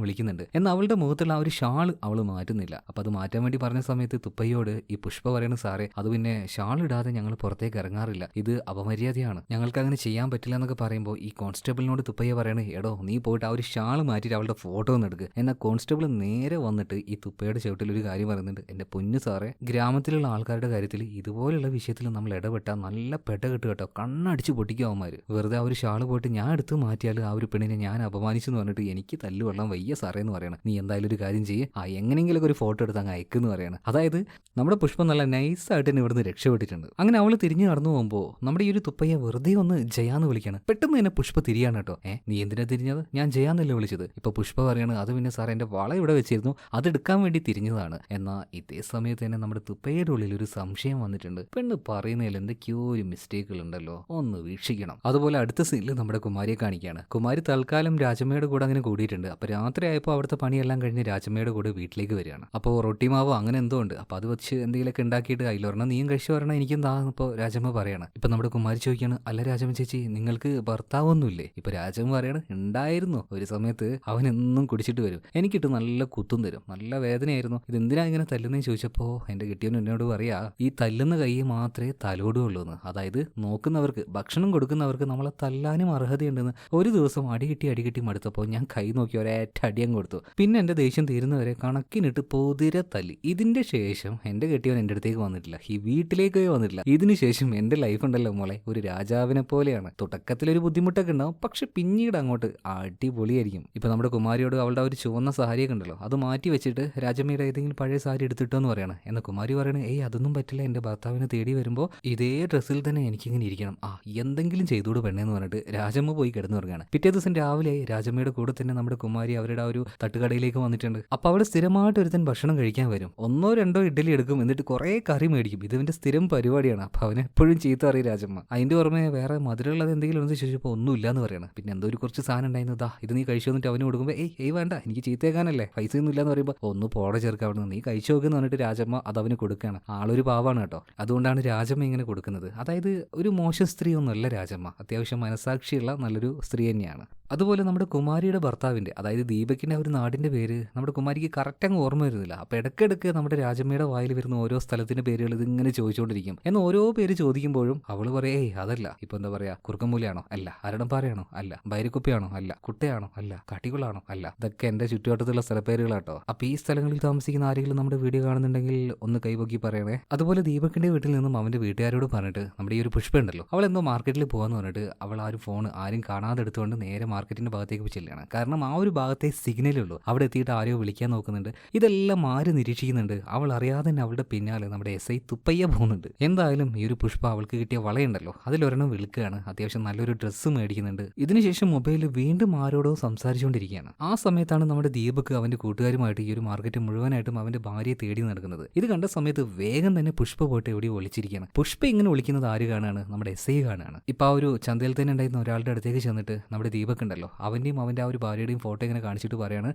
വിളിക്കുന്നുണ്ട്. എന്നാൽ അവളുടെ മുഖത്തുള്ള ആ ഒരു ഷാൾ അവൾ മാറ്റുന്നില്ല. അപ്പൊ അത് മാറ്റാൻ വേണ്ടി പറഞ്ഞ സമയത്ത് തുപ്പയ്യോട് ഈ പുഷ്പ പറയുന്നത്, സാറേ അത് പിന്നെ ഷാൾ ഇടാതെ ഞങ്ങൾ പുറത്തേക്ക് ഇറങ്ങാറില്ല, ഇത് അപമര്യാദയാണ്, ഞങ്ങൾക്ക് അങ്ങനെ ചെയ്യാൻ പറ്റില്ല എന്നൊക്കെ പറയുമ്പോൾ ഈ കോൺസ്റ്റബിളിനോട് തുപ്പയ്യ പറയണേ, എടോ നീ പോയിട്ട് ആ ഒരു ഷാൾ മാറ്റിയിട്ട് അവളുടെ ഫോട്ടോ ഒന്ന് എടുക്കുക. എന്നാൽ കോൺസ്റ്റബിൾ നേരെ വന്നിട്ട് ഈ തുപ്പയുടെ ചവിട്ടിൽ ഒരു കാര്യം പറയുന്നുണ്ട്. എന്റെ പൊന്നു സാറേ, ഗ്രാമത്തിലുള്ള ആൾക്കാരുടെ കാര്യത്തിൽ ഇതുപോലുള്ള വിഷയത്തിൽ നമ്മൾ ഇടപെട്ടാൽ നല്ല പെട്ട കിട്ടും കേട്ടോ, കണ്ണടിച്ച് പൊട്ടിക്കും അവന്മാര്. വെറുതെ ആ ഒരു ഷാള് പോയിട്ട് ഞാൻ എടുത്ത് മാറ്റിയാൽ ആ ഒരു പെണ്ണിനെ ഞാൻ അപമാനിച്ചു എന്ന് പറഞ്ഞിട്ട് എനിക്ക് തല്ലുവെള്ളം വയ്യ സാറേ എന്ന് പറയണം. നീ എന്തായാലും ഒരു കാര്യം ചെയ്യ്, എങ്ങനെയെങ്കിലും ഒരു ഫോട്ടോ എടുത്ത് അങ്ങ് അയക്കുമെന്ന് പറയാണ്. അതായത് നമ്മുടെ പുഷ്പ നല്ല നൈസായിട്ട് തന്നെ ഇവിടുന്ന് രക്ഷപ്പെട്ടിട്ടുണ്ട്. അങ്ങനെ അവൾ തിരിഞ്ഞു നടന്നു പോകുമ്പോൾ നമ്മുടെ ഈ ഒരു തുപ്പയ്യ വെറുതെ ഒന്ന് ജയാന്ന് വിളിക്കാണ്. പെട്ടെന്ന് തന്നെ പുഷ്പ തിരിയാണ് കേട്ടോ. നീ എന്തിനാ തിരിഞ്ഞത്? ഞാൻ ജയാന്നല്ലേ വിളിച്ചത്. ഇപ്പൊ പുഷ്പ പറയാണ് അത് പിന്നെ സാർ എന്റെ വള ഇവിടെ വെച്ചിരുന്നു, അതെടുക്കാൻ വേണ്ടി തിരിഞ്ഞതാണ്. എന്നാൽ ഇതേ സമയത്ത് തന്നെ നമ്മുടെ തുപ്പയുടെ ഉള്ളിൽ ഒരു സംശയം വന്നിട്ടുണ്ട്. പെണ്ണ് പറയുന്നതിൽ എന്തൊക്കെയോ ഒരു മിസ്റ്റേക്കുകൾ ഉണ്ടല്ലോ, ഒന്ന് വീക്ഷിക്കണം. അതുപോലെ അടുത്ത സീനിൽ നമ്മുടെ കുമാരിയെ കാണിക്കുകയാണ്. കുമാരി തൽക്കാലം രാജമ്മയുടെ കൂടെ അങ്ങനെ കൂടിയിട്ടുണ്ട്. അപ്പൊ രാത്രി ആയപ്പോൾ അവിടുത്തെ പണിയെല്ലാം കഴിഞ്ഞ് രാജമ്മയുടെ കൂടെ വീട്ടിലേക്ക് വരികയാണ്. അപ്പോൾ റൊട്ടിമാവോ അങ്ങനെ എന്തോ ഉണ്ട്. അപ്പൊ അത് വെച്ച് എന്തെങ്കിലുമൊക്കെ ഉണ്ടാക്കിയിട്ട് അതിലൊരെണ്ണം നീയും കഴിച്ചു വരണം, എനിക്കും ഇപ്പോൾ രാജമ്മ പറയാണ്. ഇപ്പൊ നമ്മുടെ കുമാരി ചോദിക്കുകയാണ്, അല്ല രാജമ്മ ചേച്ചി നിങ്ങൾക്ക് ഭർത്താവൊന്നുമില്ലേ? ഇപ്പൊ രാജമ്മ പറയാണ്, ഉണ്ടായിരുന്നു ഒരു സമയത്ത്, അവൻ എന്നും കുടിച്ചിട്ട് വരും, എനിക്കിട്ട് നല്ല കുത്തും തരും, നല്ല വേദനയായിരുന്നു, ഇതെന്തിനാ ഇങ്ങനെ തല്ലുന്നതെന്ന് ചോദിച്ചപ്പോൾ എൻ്റെ കിട്ടിയവൻ എന്നോട് പറയാ ഈ തല്ലുന്ന കൈ മാത്രമേ തലോടുകയുള്ളൂ എന്ന്. അതായത് നോക്കുന്നവർക്ക്, ഭക്ഷണം കൊടുക്കുന്നവർക്ക് നമ്മളെ തല്ലാനും അർഹതയുണ്ടെന്ന്. ഒരു ദിവസം അടികിട്ടി മടുത്തപ്പോൾ ഞാൻ കൈ നോക്കി ഒരേറ്റ അടിയം കൊടുത്തു. പിന്നെ എൻ്റെ ദേഷ്യം തീരുന്നവരെ കണക്കിനിട്ട് പൊതിരെ തല്ലി. ഇതിന്റെ ശേഷം എൻ്റെ കെട്ടിയവൻ എൻ്റെ അടുത്തേക്ക് വന്നിട്ടില്ല, ഈ വീട്ടിലേക്ക് വന്നിട്ടില്ല. ഇതിന് ശേഷം എൻ്റെ ലൈഫ് ഉണ്ടല്ലോ മോളെ, ഒരു രാജാവിനെ പോലെയാണ്. തുടക്കത്തിലൊരു ബുദ്ധിമുട്ടൊക്കെ ഉണ്ടാവും, പക്ഷെ പിന്നീട് അങ്ങോട്ട് അടിപൊളിയായിരിക്കും. ഇപ്പൊ നമ്മുടെ കുമാരിയോട് അവളുടെ ഒരു ചുവന്ന സാരിയൊക്കെ ഉണ്ടല്ലോ അത് മാറ്റി വെച്ചിട്ട് രാജമ്മയുടെ ഏതെങ്കിലും പഴയ സാരി എടുത്തിട്ടോ എന്ന് പറയണം. എന്നാൽ കുമാരി പറയണേ, അതൊന്നും പറ്റില്ല, എൻ്റെ ഭർത്താവിനെ തേടി വരുമ്പോൾ ഇതേ ഡ്രസ്സിൽ തന്നെ എനിക്കിങ്ങനെ ഇരിക്കണം, എന്തെങ്കിലും ചെയ്തോട് പെണ്ണേന്ന് പറഞ്ഞിട്ട് രാജമ്മ പോയി കിടന്നു പറയുകയാണ്. പിറ്റേ ദിവസം രാവിലെ രാജമ്മയുടെ കൂടെ തന്നെ നമ്മുടെ കുമാരി അവരുടെ ആ ഒരു തട്ടുകടയിലേക്ക് വന്നിട്ടുണ്ട്. അപ്പൊ അവിടെ സ്ഥിരമായിട്ട് ഒരുത്തൻ ഭക്ഷണം കഴിക്കാൻ വരും. 1-2 ഇഡ്ഡലി എടുക്കും, എന്നിട്ട് കുറെ കറി മേടിക്കും. ഇതിന്റെ സ്ഥിരം പരിപാടിയാണ്. അപ്പൊ അവന് എപ്പോഴും ചീത്ത അറിയും രാജമ്മ. അതിന്റെ പുറമെ വേറെ മധുരമുള്ളത് എന്തെങ്കിലും ഒന്ന് ചോദിച്ചപ്പോൾ ഒന്നുമില്ല എന്ന് പറയണം. പിന്നെ എന്തോ ഒരു കുറച്ച് സാധനം ഉണ്ടായിരുന്നതാ, ഇത് നീ കഴിച്ചു വന്നിട്ട് അവന് കൊടുക്കുമ്പോൾ വേണ്ട എനിക്ക് ചീത്തേക്കാനല്ലേ, പൈസ ഒന്നും ഇല്ലാന്ന് പറയുമ്പോൾ ഒന്ന് പോടെ ചേർക്കുക, അവിടെ നിന്ന് നീ കഴിച്ചു നോക്കെന്ന് പറഞ്ഞിട്ട് രാജമ്മ അത് അവന് കൊടുക്കുകയാണ്. ആളൊരു പാവാണ് കേട്ടോ, അതുകൊണ്ടാണ് രാജമ്മ ഇങ്ങനെ കൊടുക്കുന്നത്. അതായത് ഒരു മോശം സ്ത്രീ ഒന്നുമല്ല രാജമ്മ, അത്യാവശ്യം മനസാക്ഷിയുള്ള നല്ലൊരു സ്ത്രീ തന്നെയാണ്. അതുപോലെ നമ്മുടെ കുമാരിയുടെ ഭർത്താവിൻ്റെ, അതായത് ദീപകിൻ്റെ ഒരു നാടിൻ്റെ പേര് നമ്മുടെ കുമാരിക്ക് കറക്റ്റ് അങ്ങ് ഓർമ്മ വരുന്നില്ല. അപ്പോൾ ഇടയ്ക്കിടയ്ക്ക് നമ്മുടെ രാജമ്മയുടെ വായിൽ വരുന്ന ഓരോ സ്ഥലത്തിൻ്റെ പേരുകൾ ഇതിങ്ങനെ ചോദിച്ചുകൊണ്ടിരിക്കും. എന്നാൽ ഓരോ പേര് ചോദിക്കുമ്പോഴും അവൾ പറയേ അതല്ല, ഇപ്പോൾ എന്താ പറയുക, കുറുക്കമ്പൂലിയാണോ അല്ല, അരടംപാറയാണോ അല്ല, ബൈരക്കുപ്പയാണോ അല്ല, കുട്ടയാണോ അല്ല, കാട്ടിക്കുളാണോ അല്ല, ഇതൊക്കെ എൻ്റെ ചുറ്റുവട്ടത്തുള്ള സ്ഥലപ്പേരുകളാട്ടോ. അപ്പോൾ ഈ സ്ഥലങ്ങളിൽ താമസിക്കുന്ന ആരെങ്കിലും നമ്മുടെ വീഡിയോ കാണുന്നുണ്ടെങ്കിൽ ഒന്ന് കൈപൊക്കി പറയണേ. അതുപോലെ ദീപകിൻ്റെ വീട്ടിൽ നിന്നും അവൻ്റെ വീട്ടുകാരോട് പറഞ്ഞിട്ട് നമ്മുടെ ഈ ഒരു പുഷ്പ ഉണ്ടല്ലോ, അവൾ എന്തോ മാർക്കറ്റിൽ പോകാന്ന് പറഞ്ഞിട്ട് അവൾ ആ ഒരു ഫോൺ ആരും കാണാതെ എടുത്തുകൊണ്ട് നേരെ മാർക്കറ്റിന്റെ ഭാഗത്തേക്ക് ചെല്ലുകയാണ്. കാരണം ആ ഒരു ഭാഗത്തെ സിഗ്നലുള്ളൂ, അവിടെ എത്തിയിട്ട് ആരെയോ വിളിക്കാൻ നോക്കുന്നുണ്ട്. ഇതെല്ലാം ആര് നിരീക്ഷിക്കുന്നുണ്ട്, അവൾ അറിയാതെ തന്നെ അവളുടെ പിന്നാലെ നമ്മുടെ SI തുപ്പയ്യ പോകുന്നുണ്ട്. എന്തായാലും ഈ ഒരു പുഷ്പ അവൾക്ക് കിട്ടിയ വളയുണ്ടല്ലോ അതിലൊരെണ്ണം വിളിക്കുകയാണ്. അത്യാവശ്യം നല്ലൊരു ഡ്രസ്സ് മേടിക്കുന്നുണ്ട്. ഇതിനുശേഷം മൊബൈലിൽ വീണ്ടും ആരോടോ സംസാരിച്ചുകൊണ്ടിരിക്കുകയാണ്. ആ സമയത്താണ് നമ്മുടെ ദീപക് അവന്റെ കൂട്ടുകാരുമായിട്ട് ഈ ഒരു മാർക്കറ്റ് മുഴുവനായിട്ടും അവന്റെ ഭാര്യയെ തേടി നടക്കുന്നത്. ഇത് കണ്ട സമയത്ത് വേഗം തന്നെ പുഷ്പ പോയിട്ട് എവിടെ ഒളിച്ചിരിക്കുകയാണ്. പുഷ്പ ഇങ്ങനെ വിളിക്കുന്നത് ആര് കാണാണ്, നമ്മുടെ SI കാണാണ്. ഇപ്പൊ ആ ഒരു ചന്തയിൽ തന്നെ ഉണ്ടായിരുന്ന ഒരാളുടെ അടുത്തേക്ക് ചെന്നിട്ട് നമ്മുടെ ദീപക് ഉണ്ടല്ലോ അവൻ്റെയും അവൻ്റെ ആ ഒരു ഭാര്യയുടെയും ഫോട്ടോ ഇങ്ങനെ കാണിച്ചിട്ട് പറയാണ്,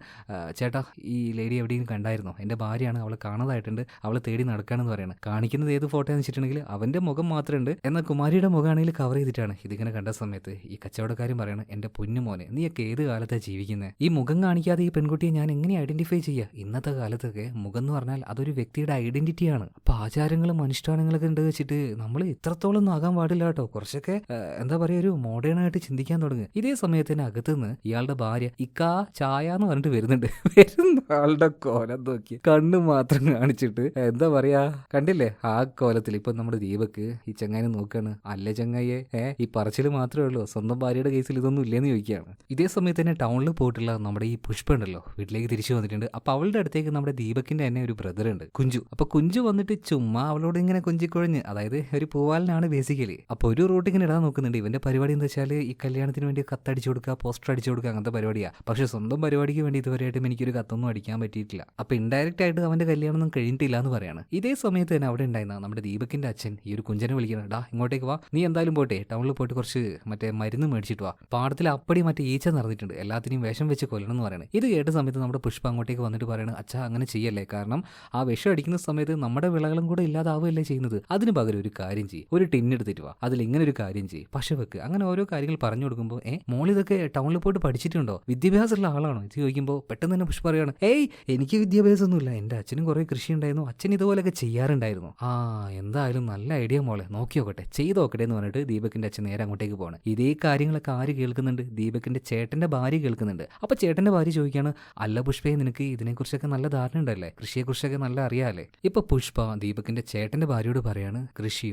ചേട്ടാ ഈ ലേഡി എവിടെയും കണ്ടായിരുന്നോ, എൻ്റെ ഭാര്യയാണ്, അവളെ കാണാതായിട്ടുണ്ട്, അവളെ തേടി നടക്കുകയാണെന്ന് പറയാണ്. കാണിക്കുന്നത് ഏത് ഫോട്ടോ എന്ന് വെച്ചിട്ടുണ്ടെങ്കിൽ അവൻ്റെ മുഖം മാത്രമുണ്ട്, എന്നാൽ കുമാരിയുടെ മുഖമാണെങ്കിൽ കവർ ചെയ്തിട്ടാണ്. ഇതിങ്ങനെ കണ്ട സമയത്ത് ഈ കച്ചവടക്കാരൻ പറയാണ്, എൻ്റെ പൊന്നു മോനെ നീയൊക്കെ ഏത് കാലത്താണ് ജീവിക്കുന്നത്, ഈ മുഖം കാണിക്കാതെ ഈ പെൺകുട്ടിയെ ഞാൻ എങ്ങനെ ഐഡന്റിഫൈ ചെയ്യുക? ഇന്നത്തെ കാലത്തൊക്കെ മുഖം എന്ന് പറഞ്ഞാൽ അതൊരു വ്യക്തിയുടെ ഐഡന്റിറ്റിയാണ്. അപ്പോൾ ആചാരങ്ങളും അനുഷ്ഠാനങ്ങളൊക്കെ ഉണ്ട് വെച്ചിട്ട് നമ്മൾ ഇത്രത്തോളം ഒന്നും ആകാൻ പാടില്ല കേട്ടോ. കുറച്ചൊക്കെ എന്താ പറയുക, ഒരു മോഡേൺ ആയിട്ട് ചിന്തിക്കാൻ തുടങ്ങുക. ഇതേ സമയത്ത് തന്നെ അകത്തുനിന്ന് ഇയാളുടെ ഭാര്യ ഇക്കാ ചായ എന്ന് പറഞ്ഞിട്ട് വരുന്നുണ്ട്. വരുന്ന ആളുടെ കോലം നോക്കി കണ്ണ് മാത്രം കാണിച്ചിട്ട് എന്താ പറയാ, കണ്ടില്ലേ ആ കോലത്തിൽ ഇപ്പൊ നമ്മുടെ ദീപക്ക് ഈ ചങ്ങായിനെ നോക്കാണ്. അല്ലേ ചങ്ങായിയെ, ഈ പറച്ചില് മാത്രമേ ഉള്ളൂ, സ്വന്തം ഭാര്യയുടെ കേസിൽ ഇതൊന്നും ഇല്ലെന്ന് ചോദിക്കുകയാണ്. ഇതേ സമയത്ത് തന്നെ ടൗണിൽ പോയിട്ടുള്ള നമ്മുടെ ഈ പുഷ്പ ഉണ്ടല്ലോ വീട്ടിലേക്ക് തിരിച്ചു വന്നിട്ടുണ്ട്. അപ്പൊ അവളുടെ അടുത്തേക്ക് നമ്മുടെ ദീപകിന്റെ തന്നെ ഒരു ബ്രദർ ഉണ്ട്, കുഞ്ചു. അപ്പൊ കുഞ്ചു വന്നിട്ട് ചുമ്മാ അവളോട് ഇങ്ങനെ കൊഞ്ചിക്കൊഴിഞ്ഞ്, അതായത് ഒരു പൂവാലിനാണ് ബേസിക്കലി. അപ്പൊ ഒരു റൂട്ട് ഇങ്ങനെ ഇടാൻ നോക്കുന്നുണ്ട്. ഇവന്റെ പരിപാടി എന്താ വെച്ചാൽ ഈ കല്യാണത്തിന് വേണ്ടി കത്തടിച്ചു കൊടുക്കുക, പോസ്റ്റർ അടിച്ചു കൊടുക്കുക, അങ്ങനത്തെ പരിപാടിയാണ്. പക്ഷെ സ്വന്തം പരിപാടിക്ക് വേണ്ടി ഇതുവരെയായിട്ടും എനിക്കൊരു കത്തൊന്നും അടിക്കാൻ പറ്റിയിട്ടില്ല. അപ്പൊ ഇൻഡയറക്റ്റ് ആയിട്ട് അവന്റെ കല്യാണം ഒന്നും കഴിഞ്ഞിട്ടില്ല എന്ന് പറയാണ്. ഇതേ സമയത്ത് തന്നെ അവിടെ ഉണ്ടായിരുന്ന നമ്മുടെ ദീപകിന്റെ അച്ഛൻ ഈ ഒരു കുഞ്ചനെ വിളിക്കണം, ഡാ ഇങ്ങോട്ടേക്ക് വാ, നീ എന്തായാലും പോട്ടെ ടൗണിൽ പോയിട്ട് കുറച്ച് മറ്റേ മരുന്ന് മേടിച്ചിട്ട് വാ, പാടത്തിൽ അപ്പടി മറ്റേ ഈച്ച നിറഞ്ഞിട്ടുണ്ട്, എല്ലാത്തിനെയും വിഷം വെച്ച് കൊല്ലണം എന്ന് പറയുന്നത്. ഇത് കേട്ട സമയത്ത് നമ്മുടെ പുഷ്പ അങ്ങോട്ടേക്ക് വന്നിട്ട് പറയണം, അച്ഛാ അങ്ങനെ ചെയ്യല്ലേ, കാരണം ആ വിഷം അടിക്കുന്ന സമയത്ത് നമ്മുടെ വിളകളും കൂടെ ഇല്ലാതാവുകയല്ലേ ചെയ്യുന്നത്, അതിന് പകരം ഒരു കാര്യം ചെയ്യും, ഒരു ടിന്നെടുത്തിട്ട് വാ, അതിൽ ഇങ്ങനെ ഒരു കാര്യം ചെയ്യും, പശ വെക്ക്, അങ്ങനെ ഓരോ കാര്യങ്ങൾ പറഞ്ഞു കൊടുക്കുമ്പോൾ മോളിതൊക്കെ ടൗണിൽ പോയിട്ട് പഠിച്ചിട്ടുണ്ടോ, വിദ്യാഭ്യാസമുള്ള ആളാണോ ഇത് ചോദിക്കുമ്പോൾ പെട്ടെന്ന് തന്നെ പുഷ്പ പറയാണ്, എനിക്ക് വിദ്യാഭ്യാസമൊന്നുമില്ല, എൻ്റെ അച്ഛനും കുറേ കൃഷി ഉണ്ടായിരുന്നു, അച്ഛൻ ഇതുപോലെയൊക്കെ ചെയ്യാറുണ്ടായിരുന്നു. എന്തായാലും നല്ല ഐഡിയ മോളെ, നോക്കി നോക്കട്ടെ, ചെയ്ത് നോക്കട്ടെ എന്ന് പറഞ്ഞിട്ട് ദീപകിന്റെ അച്ഛൻ നേരെ അങ്ങോട്ടേക്ക് പോകണം. ഇതേ കാര്യങ്ങളൊക്കെ ആര് കേൾക്കുന്നുണ്ട്, ദീപകിന്റെ ചേട്ടന്റെ ഭാര്യ കേൾക്കുന്നുണ്ട്. അപ്പൊ ചേട്ടന്റെ ഭാര്യ ചോദിക്കാണ്, അല്ല പുഷ്പയെ നിനക്ക് ഇതിനെക്കുറിച്ചൊക്കെ നല്ല ധാരണ ഉണ്ടല്ലേ, കൃഷിയെക്കുറിച്ചൊക്കെ നല്ല അറിയാല്ലേ. ഇപ്പൊ പുഷ്പ ദീപകിന്റെ ചേട്ടന്റെ ഭാര്യയോട് പറയാണ്, കൃഷി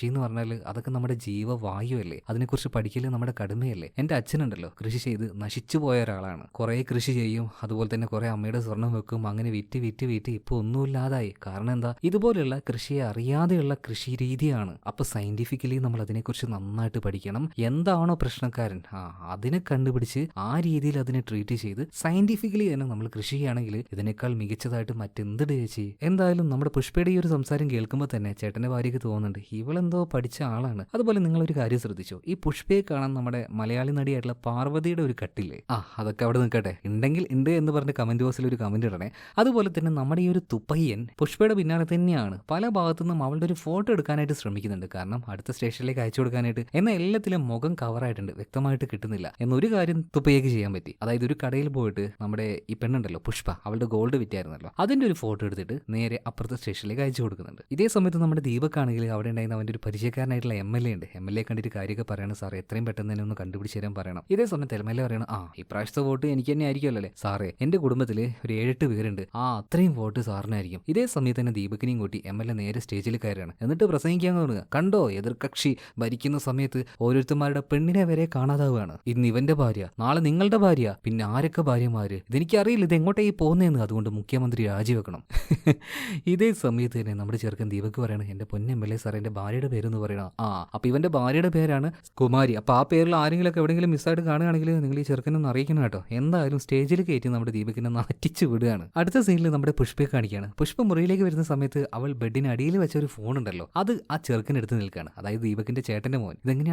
എന്ന് പറഞ്ഞാൽ അതൊക്കെ നമ്മുടെ ജീവവായു അല്ലേ, അതിനെക്കുറിച്ച് പഠിക്കല് നമ്മുടെ കടമയല്ലേ, എൻ്റെ അച്ഛനുണ്ടല്ലോ അറിയാലോ, കൃഷി ചെയ്ത് നശിച്ചു പോയ ഒരാളാണ്. കുറെ കൃഷി ചെയ്യും, അതുപോലെ തന്നെ കുറെ അമ്മയുടെ സ്വർണം വെക്കും, അങ്ങനെ വിറ്റ് വിറ്റ് വിറ്റ് ഇപ്പൊ ഒന്നുമില്ലാതായി. കാരണം എന്താ, ഇതുപോലെയുള്ള കൃഷിയെ അറിയാതെയുള്ള കൃഷി രീതിയാണ്. അപ്പൊ സയന്റിഫിക്കലി നമ്മൾ അതിനെക്കുറിച്ച് നന്നായിട്ട് പഠിക്കണം. എന്താണോ പ്രശ്നക്കാരൻ അതിനെ കണ്ടുപിടിച്ച് ആ രീതിയിൽ അതിനെ ട്രീറ്റ് ചെയ്ത് സയന്റിഫിക്കലി തന്നെ നമ്മൾ കൃഷി ചെയ്യുകയാണെങ്കിൽ ഇതിനേക്കാൾ മികച്ചതായിട്ട് മറ്റെന്ത് ചേച്ചി. എന്തായാലും നമ്മുടെ പുഷ്പയുടെ ഈ ഒരു സംസാരം കേൾക്കുമ്പോൾ തന്നെ ചേട്ടന്റെ ഭാര്യയ്ക്ക് തോന്നുന്നുണ്ട് ഇവളെന്തോ പഠിച്ച ആളാണ്. അതുപോലെ നിങ്ങളൊരു കാര്യം ശ്രദ്ധിച്ചോ, ഈ പുഷ്പയെ കാണാൻ നമ്മുടെ മലയാളി നടിയായിട്ടുള്ള പാർവതിയുടെ ഒരു കട്ടില്ലേ, അതൊക്കെ അവിടെ നിൽക്കട്ടെ, ഉണ്ടെങ്കിൽ ഉണ്ട് എന്ന് പറഞ്ഞ് കമന്റ് ബോക്സിൽ ഒരു കമന്റ് ഇടണേ. അതുപോലെ തന്നെ നമ്മുടെ ഈ ഒരു തുപ്പയ്യൻ പുഷ്പയുടെ പിന്നാലെ തന്നെയാണ്. പല ഭാഗത്തുനിന്നും അവളുടെ ഒരു ഫോട്ടോ എടുക്കാനായിട്ട് ശ്രമിക്കുന്നുണ്ട്, കാരണം അടുത്ത സ്റ്റേഷനിലേക്ക് അയച്ചു കൊടുക്കാനായിട്ട്. എന്നാൽ എല്ലാത്തിലും മുഖം കവറായിട്ടുണ്ട്, വ്യക്തമായിട്ട് കിട്ടുന്നില്ല. എന്നൊരു കാര്യം തുപ്പയ്യക്ക് ചെയ്യാൻ പറ്റി. അതായത് ഒരു കടയിൽ പോയിട്ട് നമ്മുടെ ഈ പെണ്ണുണ്ടല്ലോ പുഷ്പ, അവളുടെ ഗോൾഡ് വിറ്റായിരുന്നല്ലോ, അതിന്റെ ഒരു ഫോട്ടോ എടുത്തിട്ട് നേരെ അപ്പുറത്തെ സ്റ്റേഷനിലേക്ക് അയച്ചു കൊടുക്കുന്നുണ്ട്. ഇതേ സമയത്ത് നമ്മുടെ ദീപക്കാണെങ്കിൽ അവിടെ ഉണ്ടായിരുന്ന അവന്റെ ഒരു പരിചയക്കാരനായിട്ടുള്ള MLA ഉണ്ട്. MLA കണ്ടിട്ട് കാര്യമൊക്കെ പറയണം, സാറേ എത്രയും പെട്ടെന്ന് തന്നെ ഒന്ന് കണ്ടുപിടിച്ച് തരാൻ പറയണം. ഇതേ സമയത്ത് MLA പറയണം, ഇപ്രാവശ്യത്തെ വോട്ട് എനിക്ക് തന്നെ ആയിരിക്കുമല്ലോ അല്ലേ സാറേ, എന്റെ കുടുംബത്തിൽ ഒരു 7-8 പേരുണ്ട്, അത്രയും വോട്ട് സാറിനായിരിക്കും. ഇതേ സമയത്ത് തന്നെ ദീപക്കിനെയും കൂട്ടി MLA നേരെ സ്റ്റേജിൽ കയറാണ്. എന്നിട്ട് പ്രസംഗിക്കാൻ തുടങ്ങുക, കണ്ടോ എതിർകക്ഷി ഭരിക്കുന്ന സമയത്ത് ഓരോരുത്തന്മാരുടെ പെണ്ണിനെ വരെ കാണാതാവുകയാണ്. ഇന്ന് ഇവന്റെ ഭാര്യ, നാളെ നിങ്ങളുടെ ഭാര്യ, പിന്നെ ആരൊക്കെ ഭാര്യമാര്, ഇതെനിക്കറിയില്ല, ഇത് എങ്ങോട്ടേക്ക് പോകുന്നതെന്ന്, അതുകൊണ്ട് മുഖ്യമന്ത്രി രാജിവെക്കണം. ഇതേ സമയത്ത് തന്നെ നമ്മുടെ ചെറുക്കൻ ദീപക്ക് പറയണം, എന്റെ പൊന്നെ MLA സാർ, എന്റെ ഭാര്യയുടെ പേരെന്ന് പറയണം. അപ്പൊ ഇവന്റെ ഭാര്യയുടെ പേരാണ് കുമാരി. അപ്പൊ ആ പേരിൽ ആരെങ്കിലും ഒക്കെ എവിടെയെങ്കിലും മിസ്സായിട്ട് കാണുകയാണെങ്കിൽ നിങ്ങൾ ഈ ചെറുക്കനൊന്ന് അറിയിക്കണം കേട്ടോ. എന്തായാലും സ്റ്റേജിൽ കയറ്റി നമ്മുടെ ദീപക്കിനെ നാറ്റിച്ചു വിടുകയാണ്. അടുത്ത സീനിൽ നമ്മുടെ പുഷ്പയെ കാണിക്കുകയാണ്. പുഷ്പ മുറിയിലേക്ക് വരുന്ന സമയത്ത് അവൾ ബെഡിന് അടിയിൽ വെച്ച ഒരു ഫോൺ ഉണ്ടല്ലോ, അത് ആ ചെറുക്കനെടുത്ത് നിൽക്കുകയാണ്. അതായത് ദീപകിന്റെ ചേട്ടന്റെ മോൻ.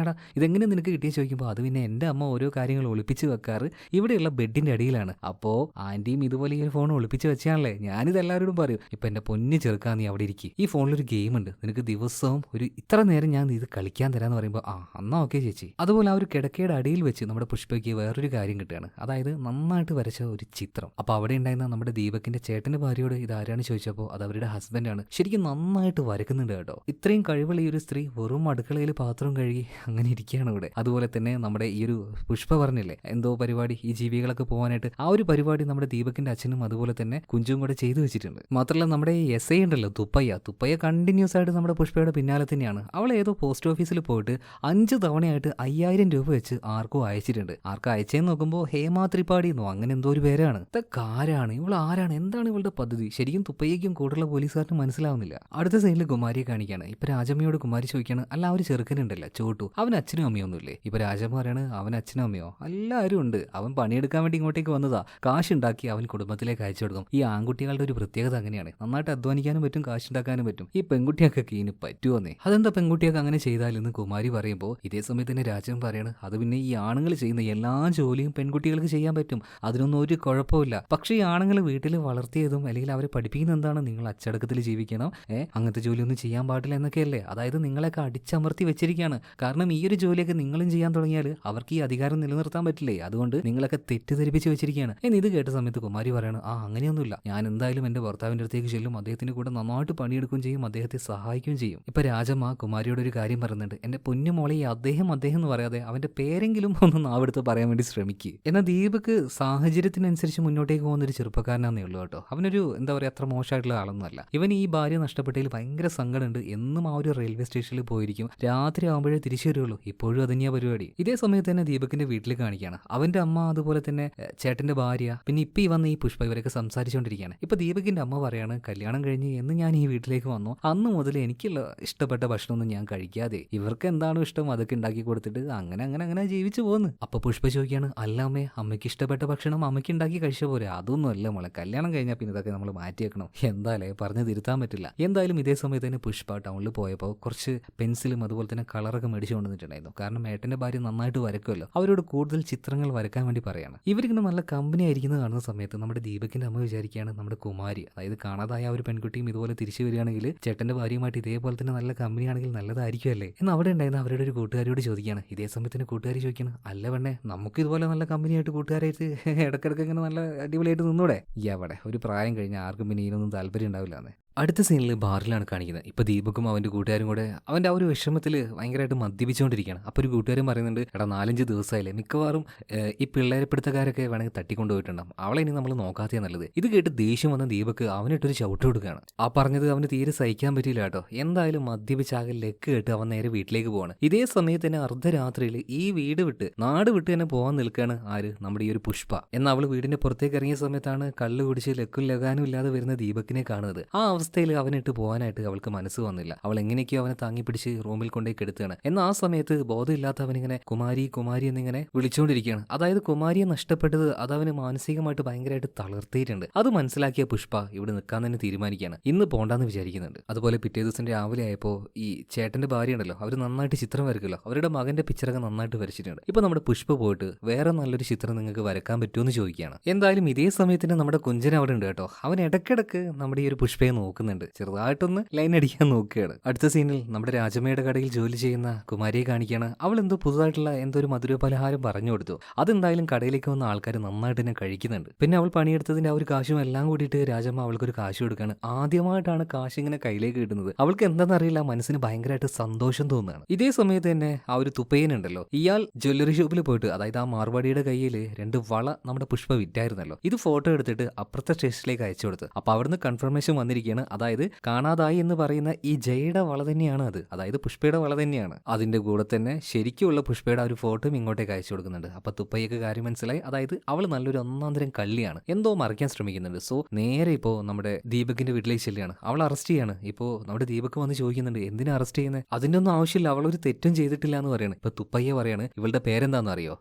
ഇതെങ്ങനെ നിനക്ക് കിട്ടിയ ചോദിക്കുമ്പോൾ, അത് പിന്നെ എന്റെ അമ്മ ഓരോ കാര്യങ്ങൾ ഒളിപ്പിച്ച് വെക്കാറ് ഇവിടെയുള്ള ബെഡിന്റെ അടിയിലാണ്. അപ്പോ ആന്റിയും ഇതുപോലെ ഈ ഒരു ഫോൺ ഒളിപ്പിച്ച് വെച്ചാണല്ലേ, ഞാനിത് എല്ലാവരോടും പറയും, ഇപ്പൊ എന്റെ പൊന്നു ചെറുക്കാൻ നീ അവിടെ ഇരിക്കും, ഈ ഫോണിലൊരു ഗെയിം ഉണ്ട്, നിനക്ക് ദിവസവും ഒരു ഇത്ര നേരം ഞാൻ ഇത് കളിക്കാൻ തരാന്ന് പറയുമ്പോൾ എന്നാ ഓക്കെ ചേച്ചി. അതുപോലെ ആ ഒരു കിടക്കയുടെ അടിയിൽ വെച്ച് നമ്മുടെ പുഷ്പയ്ക്ക് വേറൊരു കാര്യം കിട്ടുകയാണ്, അതായത് നന്നായിട്ട് വരച്ച ഒരു ചിത്രം. അപ്പൊ അവിടെ ഉണ്ടായിരുന്ന നമ്മുടെ ദീപകിന്റെ ചേട്ടന്റെ ഭാര്യയോട് ഇത് ആരാണ് ചോദിച്ചപ്പോൾ അത് അവരുടെ ഹസ്ബൻഡാണ്. ശരിക്കും നന്നായിട്ട് വരക്കുന്നുണ്ട് കേട്ടോ. ഇത്രയും കഴിവുള്ള ഈ ഒരു സ്ത്രീ വെറും അടുക്കളയിൽ പാത്രം കഴുകി അങ്ങനെ ഇരിക്കുകയാണ് ഇവിടെ. അതുപോലെ തന്നെ നമ്മുടെ ഈ ഒരു പുഷ്പ പറഞ്ഞില്ലേ എന്തോ പരിപാടി ഈ ജീവികളൊക്കെ പോകാനായിട്ട്, ആ ഒരു പരിപാടി നമ്മുടെ ദീപകിന്റെ അച്ഛനും അതുപോലെ തന്നെ കുഞ്ചും കൂടെ ചെയ്തു വെച്ചിട്ടുണ്ട്. മാത്രമല്ല നമ്മുടെ ഈ SI ഉണ്ടല്ലോ തുപ്പയ്യ കണ്ടിന്യൂസ് ആയിട്ട് നമ്മുടെ പുഷ്പയുടെ പിന്നാലെ തന്നെയാണ്. അവൾ ഏതോ പോസ്റ്റ് ഓഫീസിൽ പോയിട്ട് 5 തവണയായിട്ട് 5000 രൂപ വെച്ച് ആർക്കും അയച്ചിട്ടുണ്ട്. ആർക്കും അയച്ചെന്ന് നോക്കുമ്പോൾ ഹേമാ ത്രിപാഠി എന്നോ അങ്ങനെ എന്തോ ഒരു പേരാണ്. ഇതൊക്കെ ആരാണ്, ഇവൾ ആരാണ്, എന്താണ് ഇവളുടെ പദ്ധതി, ശരിക്കും തുപ്പയ്യയ്ക്കും കൂടുതലുള്ള പോലീസുകാരന് മനസ്സിലാവുന്നില്ല. അടുത്ത സൈഡിൽ കുമാരിയെ കാണിക്കാണ്. ഇപ്പൊ രാജമ്മയോട് കുമാരി ചോദിക്കാണ്, അല്ല ആ ഒരു ചെറുക്കനുണ്ടല്ലോ ചോട്ടു, അവൻ അച്ഛനും അമ്മയൊന്നുമില്ലേ? ഇപ്പൊ രാജമ്മ പറയാണ്, അവൻ അച്ഛനും അമ്മയോ എല്ലാവരും ഉണ്ട്, അവൻ പണിയെടുക്കാൻ വേണ്ടി ഇങ്ങോട്ടേക്ക് വന്നതാ, കാശുണ്ടാക്കി അവൻ കുടുംബത്തിലേക്ക് അയച്ചു കൊടുക്കും. ഈ ആൺകുട്ടികളുടെ ഒരു പ്രത്യേകത അങ്ങനെയാണ്, നന്നായിട്ട് അധ്വാനിക്കാനും പറ്റും, കാശുണ്ടാക്കാനും പറ്റും. ഈ പെൺകുട്ടിയൊക്കെ ഇനി പറ്റുമെന്നേ, അതെന്താ പെൺകുട്ടിയൊക്കെ അങ്ങനെ ചെയ്താലെന്ന് കുമാരി പറയുമ്പോൾ ഇതേ സമയത്ത് തന്നെ രാജൻ പറയാണ്, അത് പിന്നെ ഈ ആണുങ്ങൾ ചെയ്യുന്ന എല്ലാ ജോലിയും പെൺകുട്ടികൾക്ക് ചെയ്യാൻ പറ്റും, അതിനൊന്നും ഒരു കുഴപ്പമില്ല. പക്ഷേ ഈ ആണുങ്ങൾ വീട്ടിൽ വളർത്തിയതും അല്ലെങ്കിൽ അവരെ പഠിപ്പിക്കുന്ന എന്താണ്, നിങ്ങൾ അച്ചടക്കത്തിൽ ജീവിക്കണം, അങ്ങനത്തെ ജോലിയൊന്നും ചെയ്യാൻ പാടില്ല എന്നൊക്കെയല്ലേ. അതായത് നിങ്ങളെയൊക്കെ അടിച്ചമർത്തി വെച്ചിരിക്കുകയാണ്. കാരണം ഈ ഒരു ജോലിയൊക്കെ നിങ്ങളും ചെയ്യാൻ തുടങ്ങിയാൽ അവർക്ക് ഈ അധികാരം നിലനിർത്താൻ പറ്റില്ലേ, അതുകൊണ്ട് നിങ്ങളൊക്കെ തെറ്റിദ്ധരിപ്പിച്ച് വെച്ചിരിക്കുകയാണ്. ഇത് കേട്ട സമയത്ത് കുമാരി പറയണം, അങ്ങനെയൊന്നുമില്ല, ഞാൻ എന്തായാലും എന്റെ ഭർത്താവിന്റെ അടുത്തേക്ക് ചെല്ലും, അദ്ദേഹത്തിന്റെ കൂടെ നന്നായിട്ട് പണിയെടുക്കുകയും ചെയ്യും, അദ്ദേഹത്തെ സഹായിക്കുകയും ചെയ്യും. ഇപ്പൊ രാജമ്മ കുമാരിയോട് ഒരു കാര്യം പറയുന്നുണ്ട്, എന്റെ പൊന്നു മോളെ ഈ അദ്ദേഹം എന്ന് പറയാതെ അവന്റെ പേരെങ്കിലും ഒന്ന് നാവെടുത്ത് പറയാൻ വേണ്ടി ശ്രമിക്കുക. എന്നാൽ ദീപക്ക് സാഹചര്യത്തിനനുസരിച്ച് മുന്നോട്ടേക്ക് പോകുന്ന ഒരു ചെറുപ്പക്കാരനാന്നേ ഉള്ളൂ കേട്ടോ. അവനൊരു എന്താ പറയുക അത്ര മോശമായിട്ടുള്ള ആളൊന്നുമല്ല. ഇവൻ ഈ ഭാര്യ നഷ്ടപ്പെട്ടതിൽ ഭയങ്കര സങ്കടമുണ്ട്. എന്നും ആ ഒരു റെയിൽവേ സ്റ്റേഷനിൽ പോയിരിക്കും, രാത്രി ആകുമ്പോഴേ തിരിച്ചു വരുള്ളൂ, ഇപ്പോഴും അതന്നെയാ പരിപാടി. ഇതേ സമയത്ത് തന്നെ ദീപകിന്റെ വീട്ടിൽ കാണിക്കുകയാണ്. അവന്റെ അമ്മ അതുപോലെ തന്നെ ചേട്ടന്റെ ഭാര്യ പിന്നെ ഇപ്പൊ ഈ വന്ന് ഈ പുഷ്പ ഇവരൊക്കെ സംസാരിച്ചുകൊണ്ടിരിക്കുകയാണ്. ഇപ്പൊ ദീപകിന്റെ അമ്മ പറയാണ്, കല്യാണം കഴിഞ്ഞ് എന്ന് ഞാൻ ഈ വീട്ടിലേക്ക് വന്നു അന്ന് മുതൽ എനിക്കുള്ള ഇഷ്ടപ്പെട്ട ഭക്ഷണമൊന്നും ഞാൻ കഴിക്കാതെ ഇവർക്ക് എന്താണോ ഇഷ്ടം അതൊക്കെ ഉണ്ടാക്കി കൊടുത്തിട്ട് അങ്ങനെ അങ്ങനെ അങ്ങനെ ജീവിച്ചു പോകുന്നു. അപ്പൊ പുഷ്പ ചോദിക്കുകയാണ്, അല്ല അമ്മേ, അമ്മയ്ക്ക് ഇഷ്ടപ്പെട്ട ഭക്ഷണം അമ്മയ്ക്ക് ഉണ്ടാക്കി കഴിച്ച പോലെ, അതൊന്നും അല്ല മോളെ, കല്യാണം കഴിഞ്ഞാൽ പിന്നെ ഇതൊക്കെ നമ്മൾ മാറ്റിയേക്കണം. എന്തായാലും പറഞ്ഞ് തിരുത്താൻ പറ്റില്ല. എന്തായാലും ഇതേ സമയത്ത് തന്നെ പുഷ്പ ടൗണിൽ പോയപ്പോൾ കുറച്ച് പെൻസിലും അതുപോലെ തന്നെ കളറൊക്കെ മേടിച്ചു കൊണ്ടുവന്നിട്ടുണ്ടായിരുന്നു. കാരണം ഏട്ടന്റെ ഭാര്യ നന്നായിട്ട് വരക്കുമല്ലോ, അവരോട് കൂടുതൽ ചിത്രങ്ങൾ വരക്കാൻ വേണ്ടി പറയാണ്. ഇവരിങ്ങനെ നല്ല കമ്പനി ആയിരിക്കുന്നത് കാണുന്ന സമയത്ത് നമ്മുടെ ദീപകിന്റെ അമ്മ വിചാരിക്കുകയാണ്, നമ്മുടെ കുമാരി അതായത് കാണാതായ ഒരു പെൺകുട്ടിയും ഇതുപോലെ തിരിച്ചു വരികയാണെങ്കിൽ ചേട്ടന്റെ ഭാര്യയുമായിട്ട് ഇതേപോലെ തന്നെ നല്ല കമ്പനി ആണെങ്കിൽ നല്ലതായിരിക്കുമല്ലേ എന്ന് അവിടെ ഉണ്ടായിരുന്ന അവരുടെ ഒരു കൂട്ടുകാരിയോട് ചോദിക്കുകയാണ്. ഇതേ സമയത്തിന് കൂട്ടുകാരി ചോദിക്കുകയാണ്, അല്ല വേണ്ടേ നമുക്ക് ഇതുപോലെ നല്ല കമ്പനിയായിട്ട് കൂട്ടുകാരായിട്ട് ഇടക്കിടക്ക് ഇങ്ങനെ നല്ല അടിപൊളിയായിട്ട് നിന്നൂടെ? എവിടെ ഒരു പ്രായം കഴിഞ്ഞാൽ ആർക്കും പിന്നെ ഇതിനൊന്നും താല്പര്യം ഉണ്ടാവില്ല. അടുത്ത സീനിൽ ബാറിലാണ് കാണിക്കുന്നത്. ഇപ്പൊ ദീപക്കും അവന്റെ കൂട്ടുകാരും കൂടെ അവന്റെ ആ ഒരു വിഷമത്തിൽ ഭയങ്കരമായിട്ട് മദ്യപിച്ചുകൊണ്ടിരിക്കുകയാണ്. അപ്പോൾ ഒരു കൂട്ടുകാരൻ പറയുന്നുണ്ട്, എടാ 4-5 ദിവസമായില്ലേ, മിക്കവാറും ഈ പിള്ളേരെപ്പിടുത്തക്കാരൊക്കെ വേണമെങ്കിൽ തട്ടിക്കൊണ്ടുപോയിട്ടുണ്ടാകും, അവളെ ഇനി നമ്മൾ നോക്കാത്തേ നല്ലത്. ഇത് കേട്ട് ദേഷ്യം വന്ന ദീപക്ക് അവനിട്ടൊരു ചവിട്ട് കൊടുക്കുകയാണ്. ആ പറഞ്ഞത് അവന് തീരെ സഹിക്കാൻ പറ്റിയില്ല കേട്ടോ. എന്തായാലും മദ്യപിച്ചാകെ ലെക്ക് കേട്ട് അവൻ നേരെ വീട്ടിലേക്ക് പോവാണ്. ഇതേ സമയത്ത് തന്നെ അർദ്ധരാത്രിയിൽ ഈ വീട് വിട്ട് നാട് വിട്ട് തന്നെ പോകാൻ നിൽക്കുകയാണ് ആര്, നമ്മുടെ ഈ ഒരു പുഷ്പ. എന്നാൽ അവൾ വീടിന്റെ പുറത്തേക്ക് ഇറങ്ങിയ സമയത്താണ് കള്ള് കുടിച്ച് ലെക്കും ലഗാനും ഇല്ലാതെ വരുന്ന ദീപക്കിനെ കാണുന്നത്. ആ അവസ്ഥയിൽ അവനിട്ട് പോകാനായിട്ട് അവൾക്ക് മനസ്സ് വന്നില്ല. അവൾ എങ്ങനെയൊക്കെയോ അവനെ താങ്ങി പിടിച്ച് റൂമിൽ കൊണ്ടേ കെടുത്തുകയാണ്. എന്നാൽ ആ സമയത്ത് ബോധമില്ലാത്ത അവനിങ്ങനെ കുമാരി കുമാരി എന്നിങ്ങനെ വിളിച്ചുകൊണ്ടിരിക്കുകയാണ്. അതായത് കുമാരിയെ നഷ്ടപ്പെട്ടത് അതവന് മാനസികമായിട്ട് ഭയങ്കരമായിട്ട് തളർത്തിയിട്ടുണ്ട്. അത് മനസ്സിലാക്കിയ പുഷ്പ ഇവിടെ നിൽക്കാൻ തന്നെ തീരുമാനിക്കുകയാണ്. ഇന്ന് പോണ്ടാന്ന് വിചാരിക്കുന്നുണ്ട്. അതുപോലെ പിറ്റേ ദിവസം രാവിലെ ആയപ്പോൾ ഈ ചേട്ടന്റെ ഭാര്യ ഉണ്ടല്ലോ, അവർ നന്നായിട്ട് ചിത്രം വരയ്ക്കുമല്ലോ, അവരുടെ മകന്റെ പിക്ചറൊക്കെ നന്നായിട്ട് വരച്ചിട്ടുണ്ട്. ഇപ്പൊ നമ്മുടെ പുഷ്പ പോയിട്ട് വേറെ നല്ലൊരു ചിത്രം നിങ്ങൾക്ക് വരക്കാൻ പറ്റുമെന്ന് ചോദിക്കുകയാണ്. എന്തായാലും ഇതേ സമയത്തിന് നമ്മുടെ കുഞ്ചൻ അവിടെ ഉണ്ട് കേട്ടോ. അവൻ ഇടയ്ക്കിടക്ക് നമ്മുടെ ഈ ഒരു പുഷ്പയെ നോക്കുന്നുണ്ട്, ചെറുതായിട്ടൊന്ന് ലൈൻ അടിക്കാൻ നോക്കുകയാണ്. അടുത്ത സീനിൽ നമ്മുടെ രാജമ്മയുടെ കടയിൽ ജോലി ചെയ്യുന്ന കുമാരിയെ കാണിക്കുകയാണ്. അവൾ എന്തോ പുതുതായിട്ടുള്ള എന്തോ ഒരു മധുര പലഹാരം പറഞ്ഞു കൊടുത്തു. അതെന്തായാലും കടയിലേക്ക് വന്ന ആൾക്കാർ നന്നായിട്ട് തന്നെ കഴിക്കുന്നുണ്ട്. പിന്നെ അവൾ പണിയെടുത്തതിന്റെ ആ ഒരു കാശും എല്ലാം കൂടിയിട്ട് രാജമ്മ അവൾക്കൊരു കാശ് കൊടുക്കുകയാണ്. ആദ്യമായിട്ടാണ് കാശ് ഇങ്ങനെ കയ്യിലേക്ക് കിട്ടുന്നത്. അവൾക്ക് എന്താണെന്നറിയില്ല, മനസ്സിന് ഭയങ്കരമായിട്ട് സന്തോഷം തോന്നുകയാണ്. ഇതേ സമയത്ത് തന്നെ ആ ഒരു തുപ്പയ്യനുണ്ടല്ലോ, ഇയാൾ ജ്വല്ലറി ഷോപ്പിൽ പോയിട്ട്, അതായത് ആ മാർവാടിയുടെ കയ്യിൽ 2 വള നമ്മുടെ പുഷ്പ വിറ്റായിരുന്നല്ലോ, ഇത് ഫോട്ടോ എടുത്തിട്ട് അപ്പുറത്തെ സ്റ്റേഷനിലേക്ക് അയച്ചു കൊടുത്ത്. അപ്പൊ അവിടുന്ന് കൺഫർമേഷൻ വന്നിരിക്കുകയാണ്. അതായത് കാണാതായി എന്ന് പറയുന്ന ഈ ജയയുടെ വള തന്നെയാണ് അത്, അതായത് പുഷ്പയുടെ വള തന്നെയാണ്. അതിന്റെ കൂടെ തന്നെ ശരിക്കുള്ള പുഷ്പയുടെ ആ ഒരു ഫോട്ടോയും ഇങ്ങോട്ടേക്ക് അയച്ചു കൊടുക്കുന്നുണ്ട്. അപ്പൊ തുപ്പയ്യക്ക് കാര്യം മനസ്സിലായി, അതായത് അവൾ നല്ലൊരു ഒന്നാന്തരം കള്ളിയാണ്, എന്തോ മറിക്കാൻ ശ്രമിക്കുന്നുണ്ട്. സോ നേരെ ഇപ്പോ നമ്മുടെ ദീപകിന്റെ വീട്ടിലേക്ക് ചെല്ലുകയാണ്. അവൾ അറസ്റ്റ് ചെയ്യാണ്. ഇപ്പോ നമ്മുടെ ദീപക് വന്ന് ചോദിക്കുന്നുണ്ട്, എന്തിനാ അറസ്റ്റ് ചെയ്യുന്നത്? അതിന്റെ ഒന്നും ആവശ്യമില്ല, അവൾ ഒരു തെറ്റും ചെയ്തിട്ടില്ല എന്ന് പറയാണ്. ഇപ്പൊ തുപ്പയ്യ പറയാണ്, ഇവളുടെ പേരെന്താന്ന് അറിയോ?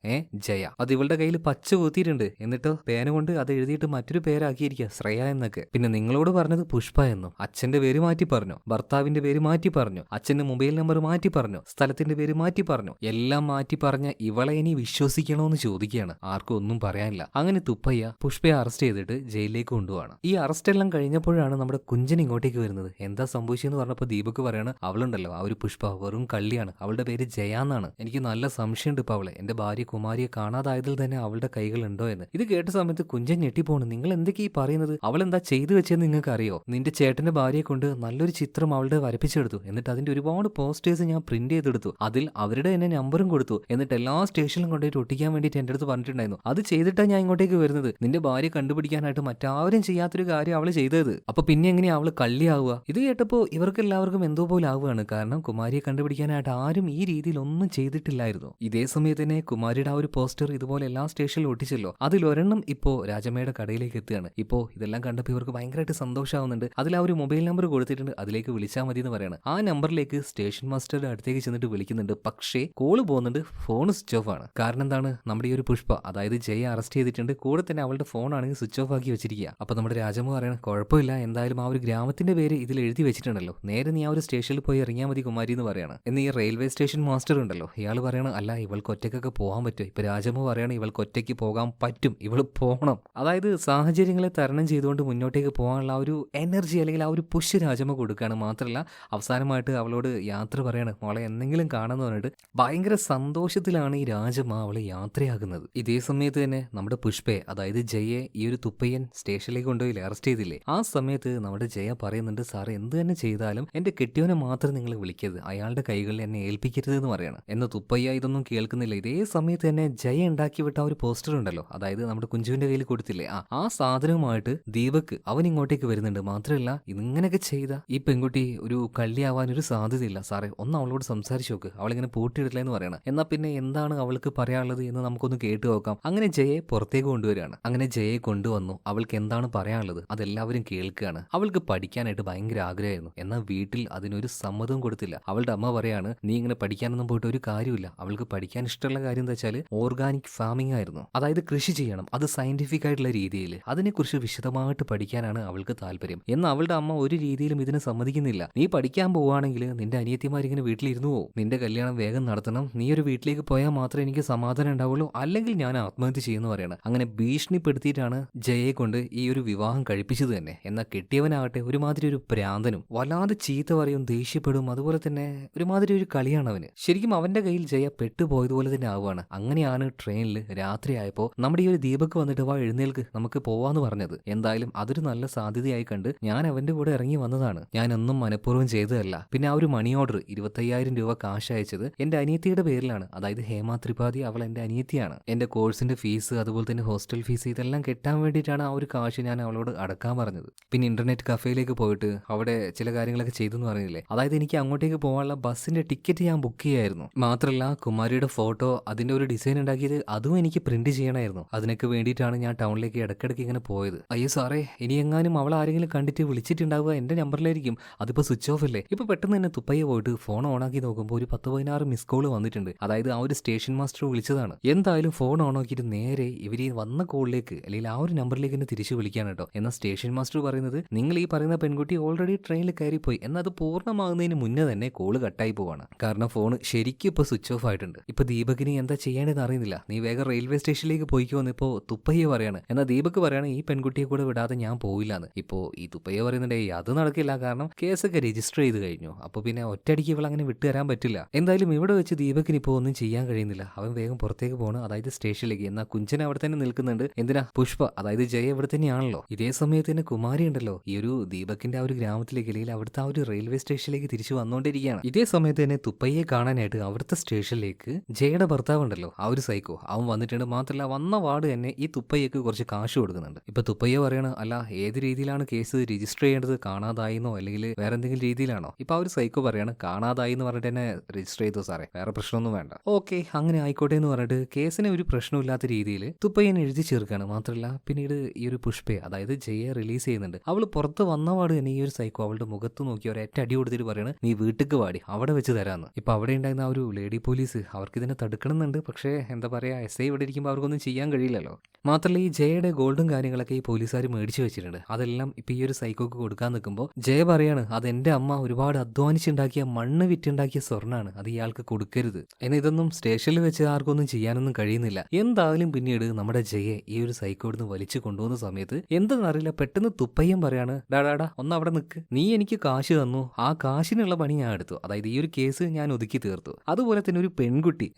ജയ. അത് ഇവളുടെ കയ്യിൽ പച്ച കുത്തിയിട്ടുണ്ട്, എന്നിട്ടോ പേന കൊണ്ട് അത് എഴുതിയിട്ട് മറ്റൊരു പേരാക്കിയിരിക്കുക, ശ്രേയ എന്നൊക്കെ. പിന്നെ നിങ്ങളോട് പറഞ്ഞത് പുഷ്പ എന്നും. അച്ഛന്റെ പേര് മാറ്റി പറഞ്ഞു, ഭർത്താവിന്റെ പേര് മാറ്റി പറഞ്ഞു, അച്ഛന്റെ മൊബൈൽ നമ്പർ മാറ്റി പറഞ്ഞു, സ്ഥലത്തിന്റെ പേര് മാറ്റി പറഞ്ഞു, എല്ലാം മാറ്റി പറഞ്ഞ ഇവളെ ഇനി വിശ്വസിക്കണോന്ന് ചോദിക്കുകയാണ്. ആർക്കും ഒന്നും പറയാനില്ല. അങ്ങനെ തുപ്പയ്യ പുഷ്പയെ അറസ്റ്റ് ചെയ്തിട്ട് ജയിലിലേക്ക് കൊണ്ടുപോവാണ്. ഈ അറസ്റ്റ് എല്ലാം കഴിഞ്ഞപ്പോഴാണ് നമ്മുടെ കുഞ്ചൻ ഇങ്ങോട്ടേക്ക് വരുന്നത്. എന്താ സംഭവിച്ചെന്ന് പറഞ്ഞപ്പോൾ ദീപക് പറയാണ്, അവളുണ്ടല്ലോ ആ ഒരു പുഷ്പ വെറും കള്ളിയാണ്, അവളുടെ പേര് ജയ എന്നാണ്. എനിക്ക് നല്ല സംശയമുണ്ട് ഇപ്പൊ അവളെ, എന്റെ ഭാര്യ കുമാരിയെ കാണാതായതിൽ തന്നെ അവളുടെ കൈകൾ ഉണ്ടോ എന്ന്. ഇത് കേട്ട സമയത്ത് കുഞ്ചൻ ഞെട്ടിപ്പോണ്. നിങ്ങൾ എന്തൊക്കെയാ ഈ പറയുന്നത്? അവൾ എന്താ ചെയ്തു വെച്ചെന്ന് നിങ്ങൾക്ക് അറിയോ? നിന്റെ ചേട്ടന്റെ ഭാര്യയെ കൊണ്ട് നല്ലൊരു ചിത്രം അവളുടെ വരപ്പിച്ചെടുത്തു, എന്നിട്ട് അതിന്റെ ഒരുപാട് പോസ്റ്റേഴ്സ് ഞാൻ പ്രിന്റ് ചെയ്തെടുത്തു, അതിൽ അവരുടെ തന്നെ നമ്പറും കൊടുത്തു, എന്നിട്ട് എല്ലാ സ്റ്റേഷനിലും കൊണ്ടുപോയിട്ട് ഒട്ടിക്കാൻ വേണ്ടിയിട്ട് എന്റെ അടുത്ത് പറഞ്ഞിട്ടുണ്ടായിരുന്നു. അത് ചെയ്തിട്ടാണ് ഞാൻ ഇങ്ങോട്ടേക്ക് വരുന്നത്. നിന്റെ ഭാര്യ കണ്ടുപിടിക്കാനായിട്ട് മറ്റാരും ചെയ്യാത്തൊരു കാര്യം അവള് ചെയ്തത്. അപ്പൊ പിന്നെ എങ്ങനെയാ അവള് കള്ളിയാവുക? ഇത് കേട്ടപ്പോ ഇവർക്ക് എല്ലാവർക്കും എന്തോ പോലെ ആവുകയാണ്. കാരണം കുമാരിയെ കണ്ടുപിടിക്കാനായിട്ട് ആരും ഈ രീതിയിൽ ഒന്നും ചെയ്തിട്ടില്ലായിരുന്നു. ഇതേ സമയത്ത് തന്നെ കുമാരിയുടെ ആ ഒരു പോസ്റ്റർ ഇതുപോലെ എല്ലാ സ്റ്റേഷനിലും ഒട്ടിച്ചല്ലോ, അതിലൊരെണ്ണം ഇപ്പോ രാജമ്മയുടെ കടയിലേക്ക് എത്തുകയാണ്. ഇപ്പോ ഇതെല്ലാം കണ്ടപ്പോൾ ഇവർക്ക് ഭയങ്കരമായിട്ട് സന്തോഷമാവുന്നുണ്ട്. അതിൽ ആ ഒരു മൊബൈൽ നമ്പർ കൊടുത്തിട്ടുണ്ട്, അതിലേക്ക് വിളിച്ചാൽ മതി എന്ന് പറയാണ്. ആ നമ്പറിലേക്ക് സ്റ്റേഷൻ മാസ്റ്ററുടെ അടുത്തേക്ക് ചെന്നിട്ട് വിളിക്കുന്നുണ്ട്. പക്ഷേ കോള് പോകുന്നുണ്ട്, ഫോൺ സ്വിച്ച് ഓഫ് ആണ്. കാരണം എന്താണ്, നമ്മുടെ ഈ ഒരു പുഷ്പ, അതായത് ജയ അറസ്റ്റ് ചെയ്തിട്ടുണ്ട്, കൂടെ തന്നെ അവളുടെ ഫോൺ ആണെങ്കിൽ സ്വിച്ച് ഓഫ് ആക്കി വെച്ചിരിക്കുക. അപ്പൊ നമ്മുടെ രാജമ്മ പറയണം, കുഴപ്പമില്ല, എന്തായാലും ആ ഒരു ഗ്രാമത്തിന്റെ പേര് ഇതിൽ എഴുതി വെച്ചിട്ടുണ്ടല്ലോ, നേരെ നീ ആ ഒരു സ്റ്റേഷനിൽ പോയി ഇറങ്ങിയാൽ മതി കുമാരി എന്ന് പറയാണ്. എന്ന് ഈ റെയിൽവേ സ്റ്റേഷൻ മാസ്റ്റർ ഉണ്ടല്ലോ, ഇയാൾ പറയണം, അല്ല ഇവൾക്ക് ഒറ്റയ്ക്കൊക്കെ പോകാൻ പറ്റും. ഇപ്പൊ രാജമ്മ പറയാണ്, ഇവൾക്ക് ഒറ്റയ്ക്ക് പോകാൻ പറ്റും, ഇവള് പോകണം. അതായത് സാഹചര്യങ്ങളെ തരണം ചെയ്തുകൊണ്ട് മുന്നോട്ടേക്ക് പോകാനുള്ള ആ ഒരു എനർജി അല്ലെങ്കിൽ ആ ഒരു പുഷ് രാജമ്മ കൊടുക്കുകയാണ്. മാത്രമല്ല അവസാനമായിട്ട് അവളോട് യാത്ര പറയാണ്, മോളെ എന്തെങ്കിലും കാണാന്ന് പറഞ്ഞിട്ട് ഭയങ്കര സന്തോഷത്തിലാണ് ഈ രാജമ്മ അവളെ യാത്രയാകുന്നത്. ഇതേ സമയത്ത് തന്നെ നമ്മുടെ പുഷ്പയെ, അതായത് ജയയെ ഈ ഒരു തുപ്പയ്യൻ സ്റ്റേഷനിലേക്ക് കൊണ്ടുപോയില്ലേ, അറസ്റ്റ് ചെയ്തില്ലേ, ആ സമയത്ത് നമ്മുടെ ജയ പറയുന്നുണ്ട്, സാർ എന്ത് തന്നെ ചെയ്താലും എന്റെ കെട്ടിയവനെ മാത്രം നിങ്ങൾ വിളിക്കരുത്, അയാളുടെ കൈകളിൽ എന്നെ ഏൽപ്പിക്കരുത് എന്ന് പറയണം. എന്ന് തുപ്പയ്യ ഇതൊന്നും കേൾക്കുന്നില്ല. ഇതേ സമയത്ത് തന്നെ ജയ ഉണ്ടാക്കി വിട്ട ആ ഒരു പോസ്റ്റർ ഉണ്ടല്ലോ, അതായത് നമ്മുടെ കുഞ്ചുവിന്റെ കയ്യിൽ കൊടുത്തില്ലേ, ആ സാധനവുമായിട്ട് ദീപക് അവൻ ഇങ്ങോട്ടേക്ക് വരുന്നുണ്ട്. മാത്രമല്ല ഇങ്ങനെയൊക്കെ ചെയ്ത ഈ പെൺകുട്ടി ഒരു കള്ളിയാവാൻ ഒരു സാധ്യതയില്ല സാറേ, ഒന്ന് അവളോട് സംസാരിച്ചു നോക്ക്, അവളിങ്ങനെ പൂട്ടിയിടില്ല എന്ന് പറയണം. എന്നാ പിന്നെ എന്താണ് അവൾക്ക് പറയാനുള്ളത് എന്ന് നമുക്കൊന്ന് കേട്ടു നോക്കാം. അങ്ങനെ ജയയെ പുറത്തേക്ക് കൊണ്ടുവരികയാണ്. അങ്ങനെ ജയയെ കൊണ്ടുവന്നു. അവൾക്ക് എന്താണ് പറയാനുള്ളത് അതെല്ലാവരും കേൾക്കുകയാണ്. അവൾക്ക് പഠിക്കാനായിട്ട് ഭയങ്കര ആഗ്രഹമായിരുന്നു, എന്നാൽ വീട്ടിൽ അതിനൊരു സമ്മതവും കൊടുത്തില്ല. അവളുടെ അമ്മ പറയാണ്, നീ ഇങ്ങനെ പഠിക്കാനൊന്നും പോയിട്ട് ഒരു കാര്യമില്ല. അവൾക്ക് പഠിക്കാൻ ഇഷ്ടമുള്ള കാര്യം എന്താ വെച്ചാൽ ഓർഗാനിക് ഫാമിംഗ് ആയിരുന്നു, അതായത് കൃഷി ചെയ്യണം, അത് സയന്റിഫിക് ആയിട്ടുള്ള രീതിയിൽ, അതിനെക്കുറിച്ച് വിശദമായിട്ട് പഠിക്കാനാണ് അവൾക്ക് താല്പര്യം. എന്നാൽ അവളുടെ അമ്മ ഒരു രീതിയിലും ഇതിന് സമ്മതിക്കുന്നില്ല. നീ പഠിക്കാൻ പോവുകയാണെങ്കിൽ നിന്റെ അനിയത്തിമാരിങ്ങനെ വീട്ടിലിരുന്നു പോകും, നിന്റെ കല്യാണം വേഗം നടത്തണം, നീ ഒരു വീട്ടിലേക്ക് പോയാൽ മാത്രമേ എനിക്ക് സമാധാനം ഉണ്ടാവുള്ളൂ, അല്ലെങ്കിൽ ഞാൻ ആത്മഹത്യ ചെയ്യുമെന്ന് പറയണം. അങ്ങനെ ഭീഷണിപ്പെടുത്തിയിട്ടാണ് ജയയെ കൊണ്ട് ഈ ഒരു വിവാഹം കഴിപ്പിച്ചത് തന്നെ. എന്നാൽ കെട്ടിയവനാകട്ടെ ഒരുമാതിരി ഒരു പ്രാന്തനും, വല്ലാതെ ചീത്ത പറയും, ദേഷ്യപ്പെടും, അതുപോലെ തന്നെ ഒരുമാതിരി ഒരു കളിയാണ് അവന്. ശരിക്കും അവന്റെ കയ്യിൽ ജയ പെട്ടുപോയതുപോലെ തന്നെ ആവുകയാണ്. അങ്ങനെയാണ് ട്രെയിനിൽ രാത്രിയായപ്പോ നമ്മുടെ ഈ ഒരു ദീപക് വന്നിട്ട് വാ എഴുന്നേൽക്ക് നമുക്ക് പോവാന്ന് പറഞ്ഞത്. എന്തായാലും അതൊരു നല്ല സാധ്യതയായി കണ്ട് ഞാൻ അവന്റെ കൂടെ ഇറങ്ങി വന്നതാണ്. ഞാനൊന്നും മനഃപൂർവ്വം ചെയ്തതല്ല. പിന്നെ ആ ഒരു മണി ഓർഡർ 25,000 രൂപ കാശ് അയച്ചത് എന്റെ അനിയത്തിയുടെ പേരിലാണ്. അതായത് ഹേമ ത്രിപാഠി, അവൾ എന്റെ അനിയത്തിയാണ്. എന്റെ കോഴ്സിന്റെ ഫീസ്, അതുപോലെ തന്നെ ഹോസ്റ്റൽ ഫീസ്, ഇതെല്ലാം കെട്ടാൻ വേണ്ടിയിട്ടാണ് ആ ഒരു കാശ് ഞാൻ അവളോട് അടക്കാൻ പറഞ്ഞത്. പിന്നെ ഇന്റർനെറ്റ് കഫേയിലേക്ക് പോയിട്ട് അവിടെ ചില കാര്യങ്ങളൊക്കെ ചെയ്തെന്ന് പറഞ്ഞില്ലേ, അതായത് എനിക്ക് അങ്ങോട്ടേക്ക് പോകാനുള്ള ബസ്സിന്റെ ടിക്കറ്റ് ഞാൻ ബുക്ക് ചെയ്യായിരുന്നു. മാത്രമല്ല കുമാരിയുടെ ഫോട്ടോ, അതിന്റെ ഒരു ഡിസൈൻ ഉണ്ടാക്കിയത് അതും എനിക്ക് പ്രിന്റ് ചെയ്യണമായിരുന്നു. അതിനൊക്കെ വേണ്ടിയിട്ടാണ് ഞാൻ ടൗണിലേക്ക് ഇടയ്ക്കിടയ്ക്ക് ഇങ്ങനെ പോയത്. അയ്യോ സാറേ, ഇനി എങ്ങാനും അവൾ ആരെങ്കിലും കണ്ടിട്ട് വിളിച്ചിട്ടുണ്ടാവുക എന്റെ നമ്പറിലായിരിക്കും. അതിപ്പോ സ്വിച്ച് ഓഫ് അല്ലേ. ഇപ്പൊ പെട്ടെന്ന് തന്നെ തുപ്പയ്യ പോയിട്ട് ഫോൺ ഓണാക്കി നോക്കുമ്പോൾ ഒരു 10-16 മിസ് കോള് വന്നിട്ടുണ്ട്. അതായത് ആ ഒരു സ്റ്റേഷൻ മാസ്റ്റർ വിളിച്ചതാണ്. എന്തായാലും ഫോൺ ഓൺ ആക്കിയിട്ട് നേരെ ഇവർ ഈ വന്ന കോളിലേക്ക്, അല്ലെങ്കിൽ ആ ഒരു നമ്പറിലേക്ക് തന്നെ തിരിച്ചു വിളിക്കാൻ കേട്ടോ. എന്നാൽ സ്റ്റേഷൻ മാസ്റ്റർ പറയുന്നത്, നിങ്ങൾ ഈ പറയുന്ന പെൺകുട്ടി ഓൾറെഡി ട്രെയിനിൽ കയറിപ്പോയി, എന്നാൽ അത് പൂർണ്ണമാകുന്നതിന് മുന്നേ തന്നെ കോള് കട്ടായി പോവാണ്. കാരണം ഫോൺ ശരിക്കും ഇപ്പൊ സ്വിച്ച് ഓഫ് ആയിട്ടുണ്ട്. ഇപ്പൊ ദീപകിന് എന്താ ചെയ്യേണ്ടതെന്ന് അറിയുന്നില്ല. നീ വേഗം റെയിൽവേ സ്റ്റേഷനിലേക്ക് പോയിക്കോന്ന് ഇപ്പോ തുപ്പയ്യ പറയാണ്. എന്നാൽ ദീപക് പറയാണ് ഈ പെൺകുട്ടിയെ കൂടെ വിടാതെ ഞാൻ പോയില്ലാന്ന്. ഇപ്പോ ഈ തുപ്പയ്യ പറയുന്നുണ്ടേ അത് നടക്കില്ല, കാരണം കേസൊക്കെ രജിസ്റ്റർ ചെയ്ത് കഴിഞ്ഞു. അപ്പൊ പിന്നെ ഒറ്റയടിക്ക് ഇവൾ അങ്ങനെ വിട്ടു തരാൻ പറ്റില്ല. എന്തായാലും ഇവിടെ വെച്ച് ദീപകിന് ഇപ്പോൾ ഒന്നും ചെയ്യാൻ കഴിയുന്നില്ല. അവൻ വേഗം പുറത്തേക്ക് പോകണം, അതായത് സ്റ്റേഷനിലേക്ക്. എന്നാൽ കുഞ്ചൻ അവിടെ തന്നെ നിൽക്കുന്നുണ്ട്. എന്തിനാ? പുഷ്പ, അതായത് ജയ ഇവിടെ തന്നെയാണല്ലോ. ഇതേ സമയത്ത് തന്നെ കുമാരി ഉണ്ടല്ലോ ഈ ഒരു ദീപകിന്റെ ആ ഒരു ഗ്രാമത്തിലേക്ക്, അല്ലെങ്കിൽ അവിടുത്തെ ആ ഒരു റെയിൽവേ സ്റ്റേഷനിലേക്ക് തിരിച്ചു വന്നുകൊണ്ടിരിക്കുകയാണ്. ഇതേ സമയത്ത് തന്നെ തുപ്പയ്യെ കാണാനായിട്ട് അവിടുത്തെ സ്റ്റേഷനിലേക്ക് ജയയുടെ ഭർത്താവ് ഉണ്ടല്ലോ, ആ ഒരു സൈക്കോ, അവൻ വന്നിട്ടുണ്ട്. മാത്രമല്ല വന്ന വാർഡ് തന്നെ ഈ തുപ്പയ്യക്ക് കുറച്ച് കാശ് കൊടുക്കുന്നുണ്ട്. ഇപ്പൊ തുപ്പയ്യ പറയണ, അല്ല ഏത് രീതിയിലാണ് കേസ് രജിസ്റ്റർ ചെയ്യേണ്ടത്, കാണാതായിന്നോ അല്ലെങ്കിൽ വേറെ എന്തെങ്കിലും രീതിയിലാണോ? ഇപ്പൊ ആ ഒരു സൈക്കോ പറയാണ് കാണാതായി എന്ന് പറഞ്ഞിട്ട് തന്നെ രജിസ്റ്റർ ചെയ്തു സാറേ, വേറെ പ്രശ്നമൊന്നും വേണ്ട. ഓക്കെ, അങ്ങനെ ആയിക്കോട്ടെ എന്ന് പറഞ്ഞിട്ട് കേസിന് ഒരു പ്രശ്നമില്ലാത്ത രീതിയിൽ തുപ്പയ്യൻ എഴുതി ചേർക്കാണ്. മാത്രമല്ല പിന്നീട് ഈ ഒരു പുഷ്പയെ, അതായത് ജയെ റിലീസ് ചെയ്യുന്നുണ്ട്. അവള് പുറത്ത് വന്നപാട് തന്നെ ഈ ഒരു സൈക്കോ അവളുടെ മുഖത്ത് നോക്കി ഒരൊറ്റ അടി കൊടുത്തിട്ട് പറയാണ്, നീ വീട്ടിക്ക് വാടി, അവിടെ വെച്ച് തരാന്ന്. ഇപ്പൊ അവിടെ ഉണ്ടായിരുന്ന ആ ഒരു ലേഡി പോലീസ് അവർക്ക് ഇതിനെ തടുക്കണമെന്നുണ്ട്. പക്ഷേ എന്താ പറയാ, SI ഇവിടെ ഇരിക്കുമ്പോൾ അവർക്കൊന്നും ചെയ്യാൻ കഴിയില്ലല്ലോ. മാത്രമല്ല ഈ ജയയുടെ ഗോൾഡും കാര്യങ്ങളൊക്കെ ഈ പോലീസുകാർ മേടിച്ചു വെച്ചിട്ടുണ്ട്. അതെല്ലാം ഇപ്പൊ ഈ ഒരു സൈക്കോക്ക് കൊടുക്കാൻ നിൽക്കുമ്പോൾ ജയ പറയാണ്, അത് എന്റെ അമ്മ ഒരുപാട് അധ്വാനിച്ചുണ്ടാക്കിയ മണ്ണ് വിറ്റുണ്ടാക്കിയ സ്വർണ്ണാണ്, അത് ഇയാൾക്ക് കൊടുക്കരുത്. എന്നാൽ ഇതൊന്നും സ്റ്റേഷനിൽ വെച്ച് ആർക്കൊന്നും ചെയ്യാനൊന്നും കഴിയുന്നില്ല. എന്തായാലും പിന്നീട് നമ്മുടെ ജയെ ഈ ഒരു സൈക്കോടുന്ന് വലിച്ചു കൊണ്ടുപോകുന്ന സമയത്ത് എന്തെന്നറിയില്ല പെട്ടെന്ന് തുപ്പയ്യം പറയാണ്, ഡാടാ ഒന്ന് അവിടെ നിൽക്ക്, നീ എനിക്ക് കാശ് തന്നു, ആ കാശിനുള്ള പണി ഞാൻ എടുത്തു, അതായത് ഈ ഒരു കേസ് ഞാൻ ഒതുക്കി തീർത്തു. അതുപോലെ തന്നെ ഒരു പെൺകുട്ടി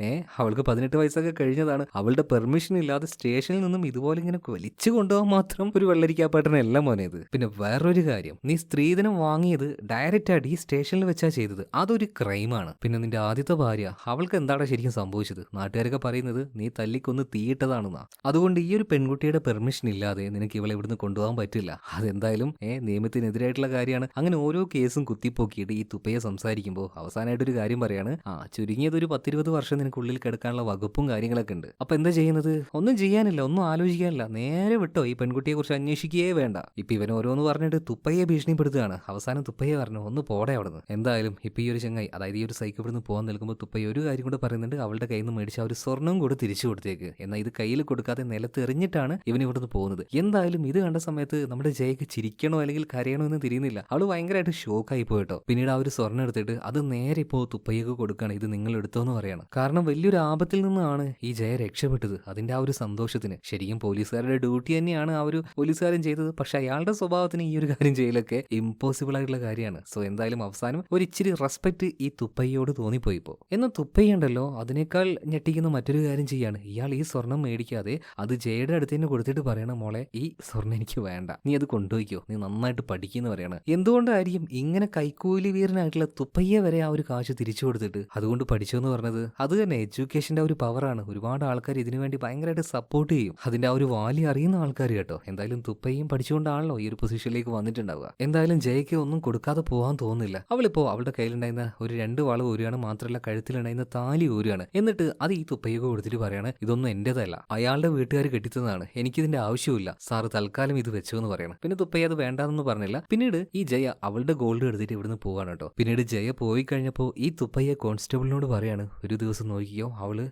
അവൾക്ക് 18 വയസ്സൊക്കെ കഴിഞ്ഞതാണ്, അവളുടെ പെർമിഷൻ ഇല്ലാതെ സ്റ്റേഷനിൽ നിന്നും ഇതുപോലെ ഇങ്ങനെ വലിച്ചു കൊണ്ടുപോകാൻ മാത്രം ഒരു വെള്ളരിക്കാപ്പാട്ടനല്ല മോനേത്. പിന്നെ വേറൊരു കാര്യം, നീ സ്ത്രീധനം വാങ്ങിയത് ഡയറക്റ്റ് ആയിട്ട് ഈ സ്റ്റേഷനിൽ വെച്ചാ ചെയ്തത്, അതൊരു ക്രൈമാണ്. പിന്നെ നിന്റെ ആദ്യത്തെ ഭാര്യ, അവൾക്ക് എന്താണ് ശരിക്കും സംഭവിച്ചത്? നാട്ടുകാരൊക്കെ പറയുന്നത് നീ തല്ലിക്കൊന്ന് തീയിട്ടതാണെന്നാ. അതുകൊണ്ട് ഈ ഒരു പെൺകുട്ടിയുടെ പെർമിഷൻ ഇല്ലാതെ നിനക്ക് ഇവളെ ഇവിടുന്ന് കൊണ്ടുപോകാൻ പറ്റില്ല. അതെന്തായാലും നിയമത്തിനെതിരായിട്ടുള്ള കാര്യമാണ്. അങ്ങനെ ഓരോ കേസും കുത്തിപ്പോക്കിയിട്ട് ഈ തുപ്പയെ സംസാരിക്കുമ്പോൾ അവസാനമായിട്ടൊരു കാര്യം പറയാണ്, ചുരുങ്ങിയത് ഒരു 10-20 വർഷം നിനക്കുള്ളിൽ കിടക്കാനുള്ള വകുപ്പും കാര്യങ്ങളൊക്കെ ഉണ്ട്. അപ്പൊ എന്താ ചെയ്യുന്നത്? ഒന്നും ചെയ്യാനില്ല, ഒന്നും ആലോചിക്കാനില്ല, നേരെ വിട്ടോ, ഈ പെൺകുട്ടിയെ കുറിച്ച് അന്വേഷിക്കുകയേ വേണ്ട. ഇപ്പൊ ഇവൻ ഓരോന്ന് പറഞ്ഞിട്ട് തുപ്പയെ ഭീഷണിപ്പെടുത്തുകയാണ്. അവസാനം തുപ്പയെ പറഞ്ഞു, ഒന്ന് പോടെ അവിടുന്ന്. എന്തായാലും ഇപ്പൊ ഈ ഒരു ചങ്ങായി, അതായത് ഈ ഒരു സൈക്കിൾ ഇവിടുന്ന് പോകാൻ നിൽക്കുമ്പോൾ തുപ്പയെ ഒരു കാര്യം കൂടെ പറയുന്നുണ്ട്, അവളുടെ കയ്യിൽ നിന്ന് മേടിച്ച ഒരു സ്വർണ്ണം കൂടെ തിരിച്ചു കൊടുത്തേക്ക്. എന്നാൽ ഇത് കയ്യിൽ കൊടുക്കാതെ നിലത്ത് എറിഞ്ഞിട്ടാണ് ഇവൻ ഇവിടുന്ന് പോകുന്നത്. എന്തായാലും ഇത് കണ്ട സമയത്ത് നമ്മുടെ ജയക്ക് ചിരിക്കണോ അല്ലെങ്കിൽ കരയണോ എന്ന് തിരിയുന്നില്ല. അവള് ഭയങ്കരമായിട്ട് ഷോക്കായി പോയിട്ടോ. പിന്നീട് ആ ഒരു സ്വർണ്ണം എടുത്തിട്ട് അത് നേരെ ഇപ്പോൾ തുപ്പയ്യക്ക് കൊടുക്കുകയാണ്, ഇത് നിങ്ങൾ എടുത്തോന്ന് പറയാണ്. കാരണം വലിയൊരു ആപത്തിൽ നിന്നാണ് ഈ ജയ രക്ഷപ്പെട്ടത്. അതിന്റെ ആ ഒരു സന്തോഷത്തിന് ശരിക്കും പോലീസുകാരുടെ ഡ്യൂട്ടി തന്നെയാണ് ആ ഒരു പോലീസുകാരൻ ചെയ്തത്. പക്ഷെ അയാളുടെ സ്വഭാവത്തിന് ഈ ഒരു കാര്യം ചെയ്യലൊക്കെ ഇമ്പോസിബിൾ ആയിട്ടുള്ള കാര്യമാണ്. സോ എന്തായാലും അവസാനം ഒരു ഇച്ചിരി റെസ്പെക്ട് ഈ തുപ്പയ്യോട് തോന്നിപ്പോയിപ്പോ. എന്നാൽ തുപ്പയ്യുണ്ടല്ലോ അതിനേക്കാൾ ഞെട്ടിക്കുന്ന മറ്റൊരു കാര്യം ചെയ്യാണ്. ഇയാൾ ഈ സ്വർണം മേടിക്കാതെ അത് ജയയുടെ അടുത്ത് തന്നെ കൊടുത്തിട്ട് പറയണം, മോളെ ഈ സ്വർണ്ണം എനിക്ക് വേണ്ട, നീ അത് കൊണ്ടുപോയിക്കോ, നീ നന്നായിട്ട് പഠിക്കുന്നു പറയാണ്. എന്തുകൊണ്ടായിരിക്കും ഇങ്ങനെ കൈക്കൂലി വീരനായിട്ടുള്ള തുപ്പയ്യ വരെ ആ ഒരു കാശ് തിരിച്ചു കൊടുത്തിട്ട് അതുകൊണ്ട് പഠിച്ചു എന്ന് പറഞ്ഞത്? അത് തന്നെ എഡ്യൂക്കേഷന്റെ ഒരു പവറാണ്. ഒരുപാട് ആൾക്കാർ ഇതിനു വേണ്ടി ഭയങ്കരമായിട്ട് സപ്പോർട്ട് ചെയ്യും. അതിന്റെ ആ ഒരു വാല്യൂ അറിയുന്ന ആൾക്കാർ കേട്ടോ. എന്തായാലും തുപ്പയും പഠിച്ചുകൊണ്ടാണല്ലോ ഈ ഒരു പൊസിഷനിലേക്ക് വന്നിട്ടുണ്ടാവുക. എന്തായാലും ജയയ്ക്ക് ഒന്നും കൊടുക്കാതെ പോകാൻ തോന്നുന്നില്ല. അവളിപ്പോ അവളുടെ കയ്യിലുണ്ടായിരുന്ന ഒരു 2 വള ഊരുകയാണ്. മാത്രമല്ല കഴുത്തിലുണ്ടായിരുന്ന താലി ഊരുകയാണ്. എന്നിട്ട് അത് ഈ തുപ്പയ്യൊക്കെ കൊടുത്തിട്ട് പറയാണ്, ഇതൊന്നും എന്റേതല്ല, അയാളുടെ വീട്ടുകാർ കെട്ടിത്തതാണ്, എനിക്കിതിന്റെ ആവശ്യമില്ല, സാറ് തൽക്കാലം ഇത് വെച്ചോ എന്ന് പറയണം. പിന്നെ തുപ്പയ്യ അത് വേണ്ടാന്ന് പറഞ്ഞില്ല. പിന്നീട് ഈ ജയ അവളുടെ ഗോൾഡ് എടുത്തിട്ട് ഇവിടുന്ന് പോവാണ് കേട്ടോ. പിന്നീട് ജയ പോയി കഴിഞ്ഞപ്പോ ഈ തുപ്പയ്യ കോൺസ്റ്റബിളിനോട് പറയാണ്, ഒരു ദിവസം നോക്കിയോ അവള്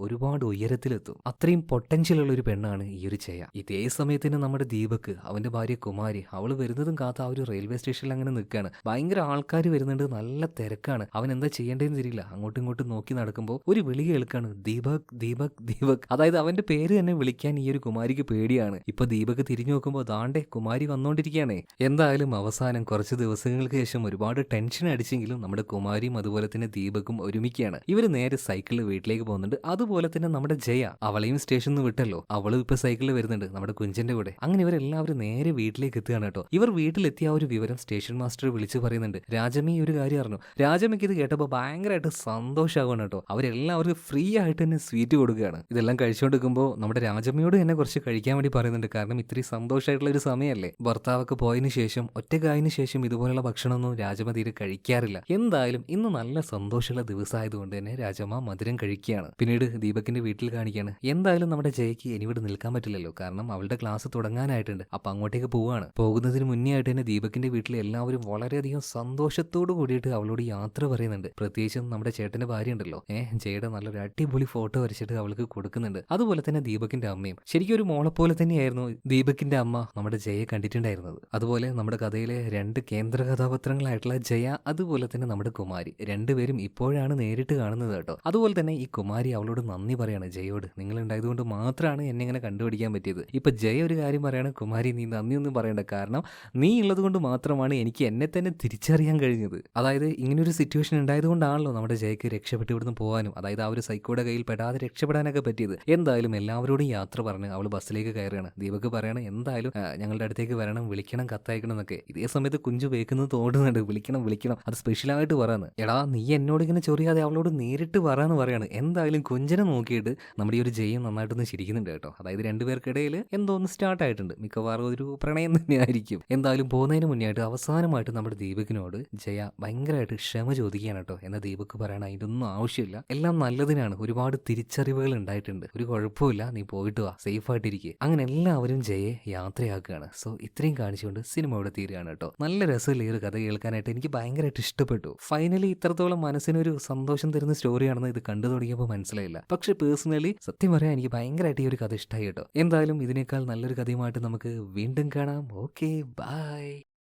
ഒരുപാട് ഉയരത്തിലെത്തും, അത്രയും പൊട്ടൻഷ്യൽ ഉള്ള ഒരു പെണ്ണാണ് ഈ ഒരു ജയ. ഇതേ സമയത്തിന് നമ്മുടെ ദീപക്, അവന്റെ ഭാര്യ കുമാരി, അവള് വരുന്നതും കാത്ത ആ ഒരു റെയിൽവേ സ്റ്റേഷനിൽ അങ്ങനെ നിൽക്കുകയാണ്. ഭയങ്കര ആൾക്കാർ വരുന്നുണ്ട്, നല്ല തിരക്കാണ്. അവൻ എന്താ ചെയ്യേണ്ടതെന്ന് തിരിയില്ല. അങ്ങോട്ടും ഇങ്ങോട്ടും നോക്കി നടക്കുമ്പോൾ ഒരു വിളി കേൾക്കാണ്, ദീപക് ദീപക് ദീപക്. അതായത് അവന്റെ പേര് തന്നെ വിളിക്കാൻ ഈ ഒരു കുമാരിക്ക് പേടിയാണ്. ഇപ്പൊ ദീപക് തിരിഞ്ഞു നോക്കുമ്പോൾ ദാണ്ടെ കുമാരി വന്നോണ്ടിരിക്കുകയാണേ. എന്തായാലും അവസാനം കുറച്ച് ദിവസങ്ങൾക്ക് ശേഷം ഒരുപാട് ടെൻഷൻ അടിച്ചെങ്കിലും നമ്മുടെ കുമാരിയും അതുപോലെ തന്നെ ദീപകും ഒരുമിക്കുകയാണ്. ഇവര് നേരെ സൈക്കിളിൽ വീട്ടിലേക്ക് പോകുന്നുണ്ട്. അതുപോലെ തന്നെ നമ്മുടെ ജയ, അവളെയും സ്റ്റേഷനിൽ നിന്ന് വിട്ടല്ലോ, അവളും ഇപ്പൊ സൈക്കിളിൽ വരുന്നുണ്ട് നമ്മുടെ കുഞ്ചന്റെ കൂടെ. അങ്ങനെ ഇവരെല്ലാവരും നേരെ വീട്ടിലേക്ക് എത്തുകയാണ് കേട്ടോ. കേട്ടോ. ഇവർ വീട്ടിലെത്തിയ ആ ഒരു വിവരം സ്റ്റേഷൻ മാസ്റ്റർ വിളിച്ച് പറയുന്നുണ്ട്. രാജമ്മ ഈ ഒരു കാര്യം അറിഞ്ഞു. രാജമ്മയ്ക്ക് ഇത് കേട്ടപ്പോൾ ഭയങ്കരമായിട്ട് സന്തോഷമാവുകയാണ് കേട്ടോ. അവരെല്ലാവർക്കും ഫ്രീ ആയിട്ട് തന്നെ സ്വീറ്റ് കൊടുക്കുകയാണ്. ഇതെല്ലാം കഴിച്ചുകൊണ്ടിരിക്കുമ്പോൾ നമ്മുടെ രാജമ്മയോട് എന്നെ കുറച്ച് കഴിക്കാൻ വേണ്ടി പറയുന്നുണ്ട്. കാരണം ഇത്രയും സന്തോഷമായിട്ടുള്ള ഒരു സമയമല്ലേ. ഭർത്താവൊക്കെ പോയതിനു ശേഷം ഒറ്റക്കായതിനു ശേഷം ഇതുപോലുള്ള ഭക്ഷണമൊന്നും രാജമ്മ തീരെ കഴിക്കാറില്ല. എന്തായാലും ഇന്ന് നല്ല സന്തോഷമുള്ള ദിവസമായതുകൊണ്ട് തന്നെ രാജമ്മ മധുരം കഴിക്കുകയാണ്. പിന്നീട് ദീപകിന്റെ വീട്ടിൽ കാണിക്കുകയാണ്. എന്തായാലും നമ്മുടെ ജയക്ക് ഇനി ഇവിടെ നിൽക്കാൻ പറ്റില്ലല്ലോ, കാരണം അവളുടെ ക്ലാസ് തുടങ്ങാനായിട്ടുണ്ട്. അപ്പൊ അങ്ങോട്ടേക്ക് പോവാണ്. പോകുന്നതിന് മുന്നേ ആയിട്ട് തന്നെ ദീപകിന്റെ വീട്ടിൽ എല്ലാവരും വളരെയധികം സന്തോഷത്തോട് കൂടിയിട്ട് അവളോട് യാത്ര പറയുന്നുണ്ട്. പ്രത്യേകിച്ചും നമ്മുടെ ചേട്ടന്റെ ഭാര്യ ഉണ്ടല്ലോ, ജയയുടെ നല്ലൊരു അടിപൊളി ഫോട്ടോ വരച്ചിട്ട് അവൾക്ക് കൊടുക്കുന്നുണ്ട്. അതുപോലെ തന്നെ ദീപകിന്റെ അമ്മയും ശരിക്കും ഒരു മോളെ പോലെ തന്നെയായിരുന്നു ദീപകിന്റെ അമ്മ നമ്മുടെ ജയയെ കണ്ടിട്ടുണ്ടായിരുന്നത്. അതുപോലെ നമ്മുടെ കഥയിലെ രണ്ട് കേന്ദ്ര കഥാപാത്രങ്ങളായിട്ടുള്ള ജയ അതുപോലെ തന്നെ നമ്മുടെ കുമാരി രണ്ടുപേരും ഇപ്പോഴാണ് നേരിട്ട് കാണുന്നത് കേട്ടോ. അതുപോലെ തന്നെ ഈ കുമാരി അവളോട് നന്ദി പറയാണ് ജയോട്. നിങ്ങൾ ഉണ്ടായതുകൊണ്ട് മാത്രമാണ് എന്നെ ഇങ്ങനെ കണ്ടുപിടിക്കാൻ പറ്റിയത്. ഇപ്പൊ ജയ ഒരു കാര്യം പറയാണ്, കുമാരി നീ നന്ദിയൊന്നും പറയണ്ട, കാരണം നീ ഉള്ളത് കൊണ്ട് മാത്രമാണ് എനിക്ക് എന്നെ തന്നെ തിരിച്ചറിയാൻ കഴിഞ്ഞത്. അതായത് ഇങ്ങനൊരു സിറ്റുവേഷൻ ഉണ്ടായതുകൊണ്ടാണല്ലോ നമ്മുടെ ജയക്ക് രക്ഷപ്പെട്ട് ഇവിടുന്ന് പോകാനും, അതായത് ആ ഒരു സൈക്കോയുടെ കയ്യിൽ പെടാതെ രക്ഷപ്പെടാനൊക്കെ പറ്റിയത്. എന്തായാലും എല്ലാവരോടും യാത്ര പറഞ്ഞ് അവൾ ബസ്സിലേക്ക് കയറുകയാണ്. ദീപക് പറയാണ് എന്തായാലും ഞങ്ങളുടെ അടുത്തേക്ക് വരണം, വിളിക്കണം, കത്തയക്കണം എന്നൊക്കെ. ഇതേ സമയത്ത് കുഞ്ചു വേക്കുന്നത് തോന്നുന്നുണ്ട്, വിളിക്കണം വിളിക്കണം, അത് സ്പെഷ്യലായിട്ട് പറയാന്ന്. എടാ നീ എന്നോട് ഇങ്ങനെ ചൊറിയാതെ അവളോട് നേരിട്ട് പറയാന്ന് പറയാണ്. എന്തായാലും കുഞ്ചനെ നോക്കിയിട്ട് നമ്മുടെ ഈ ഒരു ജയം നന്നായിട്ടൊന്ന് ചിരിക്കുന്നുണ്ട് കേട്ടോ. അതായത് രണ്ടുപേർക്കിടയിൽ എന്തോ ഒന്ന് സ്റ്റാർട്ട് ആയിട്ടുണ്ട്. മിക്കവാറും ഒരു പ്രണയം തന്നെയായിരിക്കും. എന്തായാലും പോകുന്നതിന് മുന്നേ ആയിട്ട് അവസാനമായിട്ട് നമ്മുടെ ദീപകിനോട് ജയ ഭയങ്കരമായിട്ട് ക്ഷമ ചോദിക്കുകയാണ് കേട്ടോ. എന്നാൽ ദീപക് പറയണം അതിൻ്റെ ഒന്നും ആവശ്യമില്ല, എല്ലാം നല്ലതിനാണ്, ഒരുപാട് തിരിച്ചറിവുകൾ ഉണ്ടായിട്ടുണ്ട്, ഒരു കുഴപ്പമില്ല, നീ പോയിട്ട് വാ, സേഫ് ആയിട്ടിരിക്കുക. അങ്ങനെ എല്ലാവരും ജയെ യാത്രയാക്കുകയാണ്. സോ ഇത്രയും കാണിച്ചുകൊണ്ട് സിനിമ ഇവിടെ തീരുകയാണ് കേട്ടോ. നല്ല രസമില്ല ഈ ഒരു കഥ കേൾക്കാനായിട്ട്, എനിക്ക് ഭയങ്കരമായിട്ട് ഇഷ്ടപ്പെട്ടു. ഫൈനലി ഇത്രത്തോളം മനസ്സിനൊരു സന്തോഷം തരുന്ന സ്റ്റോറിയാണെന്ന് ഇത് കണ്ടു തുടങ്ങിയപ്പോൾ മനസ്സിലായില്ല. പക്ഷെ പേഴ്സണലി സത്യം പറയാൻ എനിക്ക് ഭയങ്കരമായിട്ട് ഈ ഒരു കഥ ഇഷ്ടമായി കേട്ടോ. എന്തായാലും ഇതിനേക്കാൾ നല്ലൊരു കഥയുമായിട്ട് നമുക്ക് വീണ്ടും കാണാം. Okay, by.